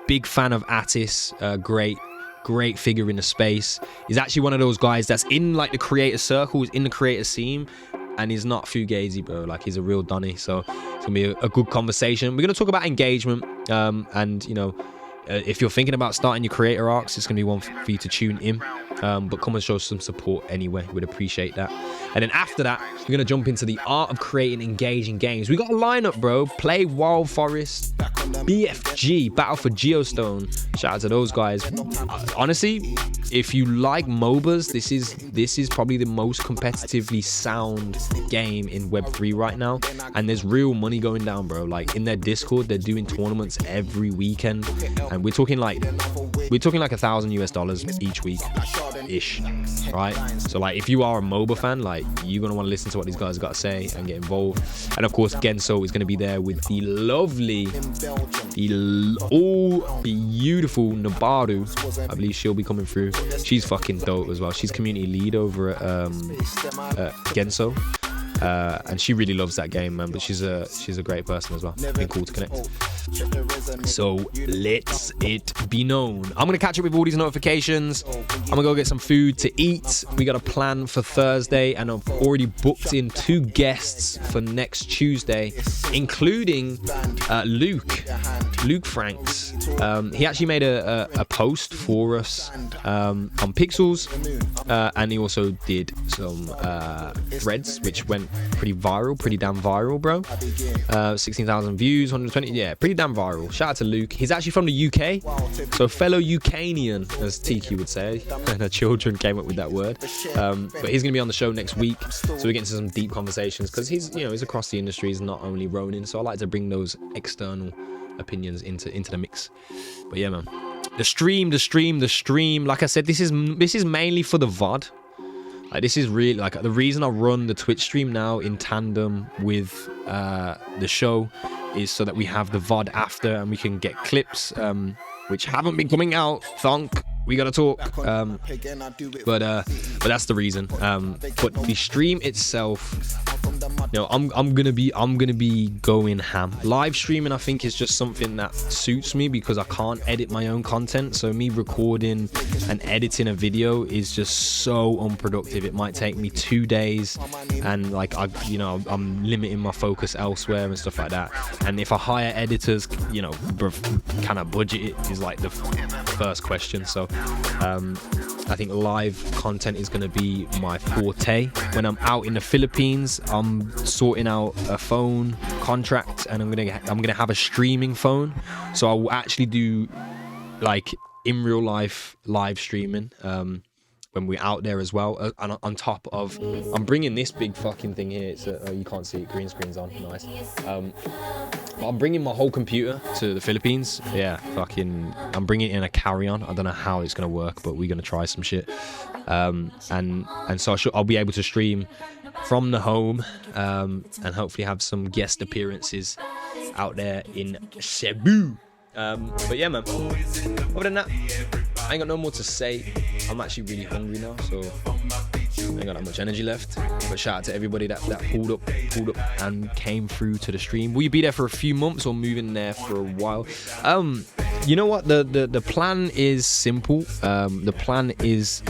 big fan of Attis. Great figure in the space. He's actually one of those guys that's in like the creator circle, in the creator scene, and he's not fugazi, bro. Like, he's a real Donny. So it's gonna be a good conversation. We're gonna talk about engagement, and you know, if you're thinking about starting your creator arcs, it's gonna be one for you to tune in. But come and show some support anyway. We'd appreciate that. And then after that, we're gonna jump into the art of creating engaging games. We got a lineup, bro. Play Wild Forest, BFG, Battle for Geostone. Shout out to those guys. Honestly, if you like MOBAs, this is probably the most competitively sound game in Web3 right now. And there's real money going down, bro. Like in their Discord, they're doing tournaments every weekend, and we're talking like $1,000 US each week ish, right? So like if you are a MOBA fan, like you're gonna want to listen to what these guys got to say and get involved. And of course Genso is gonna be there with the lovely, all beautiful Nabaru. I believe she'll be coming through. She's fucking dope as well. She's community lead over at Genso. And she really loves that game, man. But she's a great person as well. Been cool to connect. So let it be known. I'm gonna catch up with all these notifications. I'm gonna go get some food to eat. We got a plan for Thursday, and I've already booked in 2 guests for next Tuesday, including Luke Franks. He actually made a post for us on Pixels, and he also did some threads, which went pretty damn viral, bro. 16,000 views, 120, yeah, pretty damn viral. Shout out to Luke. He's actually from the UK, so fellow Ukanian, as Tiki would say, and her children came up with that word. But he's gonna be on the show next week, so we're getting into some deep conversations, because he's across the industry. He's not only Ronin, so I like to bring those external opinions into the mix. But yeah, man, the stream. Like I said, this is mainly for the VOD. Like this is really like the reason I run the Twitch stream now in tandem with the show is so that we have the VOD after, and we can get clips which haven't been coming out. Thunk, we gotta talk. But that's the reason. But the stream itself, I'm gonna be going ham. Live streaming, I think, is just something that suits me because I can't edit my own content. So me recording and editing a video is just so unproductive. It might take me 2 days, and like I'm limiting my focus elsewhere and stuff like that. And if I hire editors, can I budget it is like the first question. So I think live content is going to be my forte. When I'm out in the Philippines, I'm sorting out a phone contract, and I'm gonna have a streaming phone, so I will actually do like in real life live streaming when we're out there as well. And on top of, I'm bringing this big fucking thing here. It's you can't see it, green screen's on, nice. I'm bringing my whole computer to the Philippines. Yeah, fucking, I'm bringing it in a carry-on. I don't know how it's gonna work, but we're gonna try some shit. And so I'll be able to stream from the home, and hopefully have some guest appearances out there in Cebu. But yeah, man, other than that, I ain't got no more to say. I'm actually really hungry now, so I ain't got that much energy left. But shout out to everybody that pulled up and came through to the stream. Will you be there for a few months or move in there for a while? You know what, the plan is simple. The plan is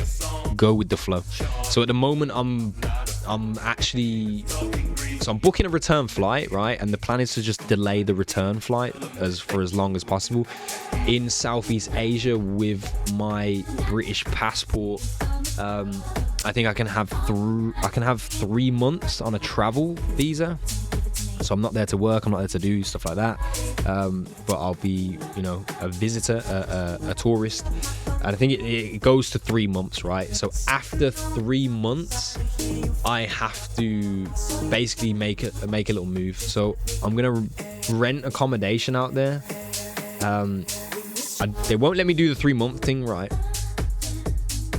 go with the flow. So at the moment I'm booking a return flight, right? And the plan is to just delay the return flight for as long as possible in Southeast Asia with my British passport. I think I can have 3 months on a travel visa. So I'm not there to work, I'm not there to do stuff like that. But I'll be, a visitor, a tourist. And I think it goes to 3 months, right? So after 3 months, I have to basically make a little move. So I'm gonna rent accommodation out there. They won't let me do the 3-month thing, right?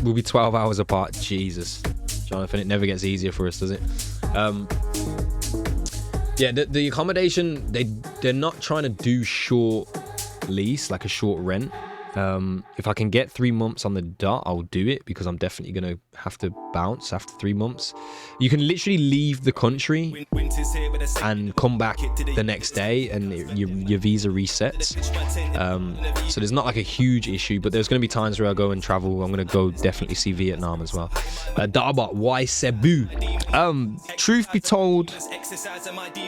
We'll be 12 hours apart. Jesus, Jonathan, it never gets easier for us, does it? Yeah, the accommodation, they're not trying to do short lease, like a short rent. If I can get 3 months on the dot, I'll do it, because I'm definitely going to have to bounce after 3 months. You can literally leave the country and come back the next day, and your visa resets. So there's not like a huge issue, but there's going to be times where I go and travel. I'm going to go definitely see Vietnam as well. Darbot, why Cebu? Truth be told,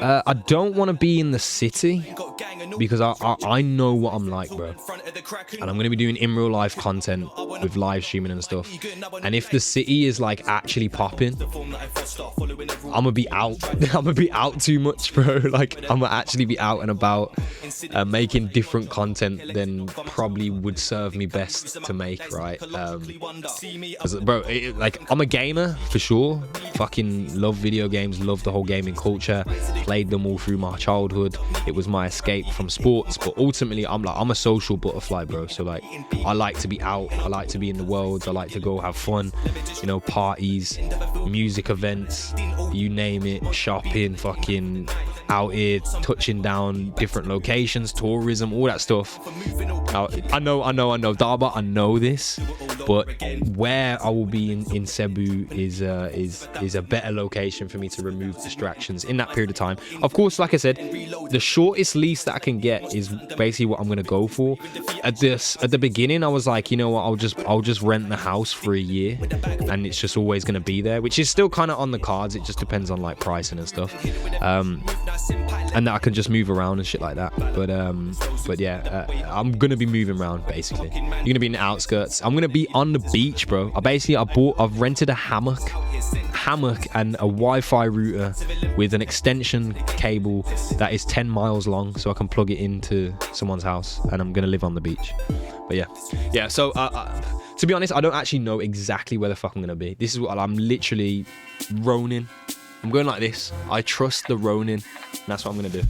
I don't want to be in the city, because I know what I'm like, bro. And I'm going to be doing in real life content with live streaming and stuff. And if the city is like actually popping, I'm gonna be out. I'm gonna be out too much, bro. Like, I'm gonna actually be out and about, making different content than probably would serve me best to make, right? Bro, like, I'm a gamer for sure. Fucking love video games, love the whole gaming culture. Played them all through my childhood. It was my escape from sports. But ultimately, I'm a social butterfly, bro. So like, I like to be out. I like to be in the world. I like to go have fun. You know, parties, music events, you name it, shopping, fucking out here, touching down different locations, tourism, all that stuff. I know, Darba, I know this, but where I will be in Cebu is a better location for me to remove distractions in that period of time. Of course, like I said, the shortest lease that I can get is basically what I'm gonna go for. At the beginning, I was like, you know what, I'll just rent the house for a year, and it's just always gonna be there, which is still kind of on the cards. It just depends on like pricing and stuff, and that I can just move around and shit like that. But yeah, I'm gonna be moving around basically. You're gonna be in the outskirts. I'm gonna be on the beach, bro. I've rented a hammock and a Wi-Fi router with an extension cable that is 10 miles long, so I can plug it into someone's house, and I'm gonna live on the beach. But yeah. So to be honest, I don't actually know exactly where the fuck I'm gonna be. This is what I'm literally Ronin. I'm going like this. I trust the Ronin. And that's what I'm gonna do.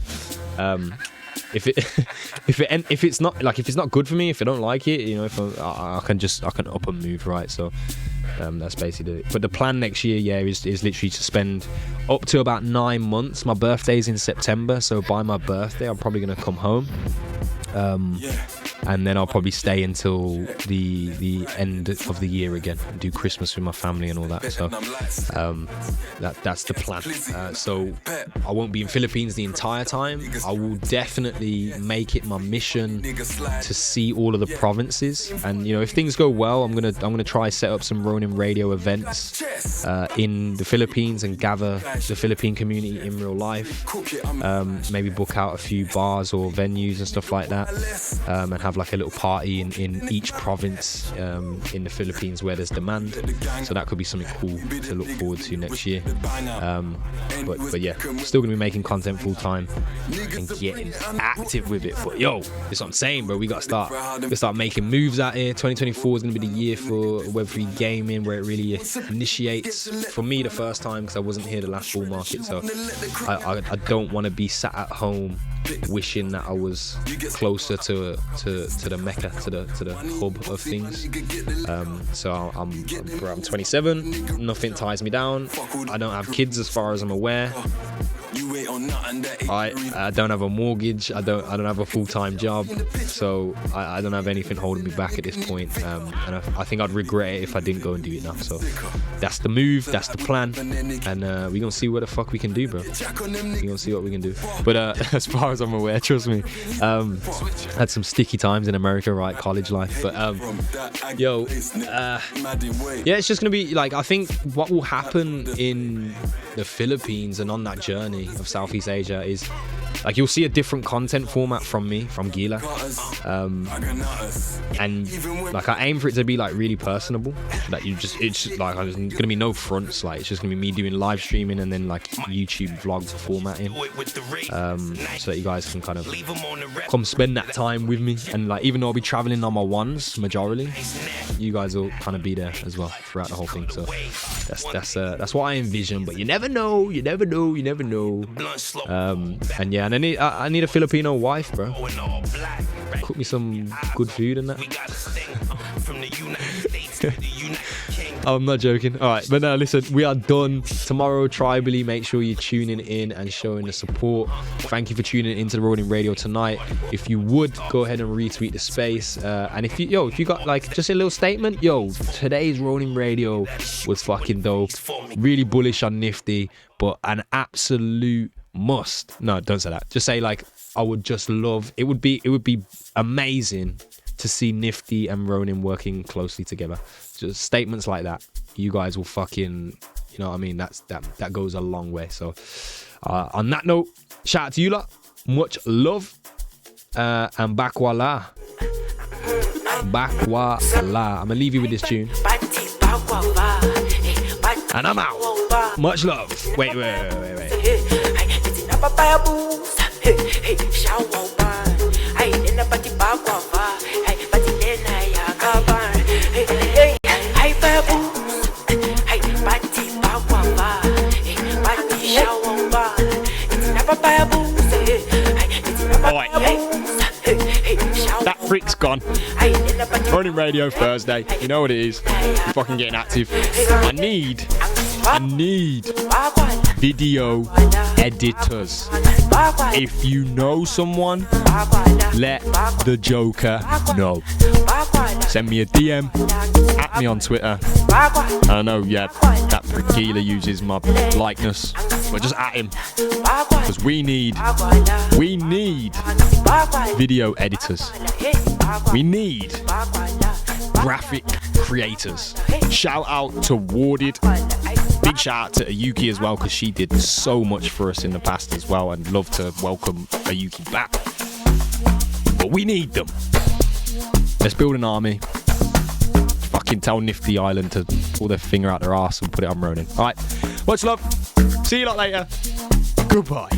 If it's not good for me, if I don't like it, you know, if I can up and move, right? So that's basically it. But the plan next year, yeah, is literally to spend up to about 9 months. My birthday's in September, so by my birthday, I'm probably gonna come home. And then I'll probably stay until the end of the year again and do Christmas with my family and all that. So that's the plan. So I won't be in Philippines the entire time. I will definitely make it my mission to see all of the provinces. And you know, if things go well, I'm gonna try set up some Ronin radio events in the Philippines and gather the Philippine community in real life. Maybe book out a few bars or venues and stuff like that, and have like a little party in each province in the Philippines where there's demand. So that could be something cool to look forward to next year. But yeah, still gonna be making content full time and getting active with it. But yo, that's what I'm saying, bro. We gotta start making moves out here. 2024 is gonna be the year for Web3 gaming, where it really initiates. For me, the first time, because I wasn't here the last bull market, so I don't want to be sat at home wishing that I was closer to the mecca, to the hub of things. So I'm 27. Nothing ties me down. I don't have kids as far as I'm aware. I don't have a mortgage. I don't have a full-time job, so I don't have anything holding me back at this point. And I think I'd regret it if I didn't go and do it now. So that's the move, that's the plan, and we're gonna see what the fuck we can do, bro. We're gonna see what we can do. But as far as I'm aware, trust me, had some sticky times in America, right? College life. But yeah, it's just gonna be like, I think what will happen in the Philippines and on that journey of Southeast Asia is like, you'll see a different content format from me, from Gila, and like, I aim for it to be like really personable, that it's just like, there's gonna be no fronts, like it's just gonna be me doing live streaming and then like YouTube vlog formatting, so that you guys can kind of come spend that time with me. And like, even though I'll be traveling on my ones majorly, you guys will kind of be there as well throughout the whole thing. So that's what I envision, but you never know. And yeah, and I need a Filipino wife, bro. Cook me some good food and that. I'm not joking. All right, but no, listen, we are done. Tomorrow, tribally, make sure you're tuning in and showing the support. Thank you for tuning into the Ronin Radio tonight. If you would, go ahead and retweet the space. And if you got like just a little statement, today's Ronin Radio was fucking dope. Really bullish on Nifty, but an absolute must. No, don't say that. Just say like, I would just love. It would be amazing to see Nifty and Ronin working closely together. Just statements like that, you guys will fucking, you know what I mean? That goes a long way. So on that note, shout out to you lot. Much love. And bakwala. Bakwala. I'm gonna leave you with this tune. And I'm out. Much love. Wait. That freak's gone. Ronin Radio Thursday. You know what it is. You're fucking getting active. I need video editors. If you know someone, let the Joker know. Send me a DM, at me on Twitter. I know, that Gila uses my likeness, but just at him, because we need video editors. We need graphic creators. Shout out to Warded. Big shout out to Ayuki as well, because she did so much for us in the past as well, and love to welcome Ayuki back. But we need them. Let's build an army. Fucking tell Nifty Island to pull their finger out their arse and put it on Ronin. Alright, much love. See you lot later. Goodbye.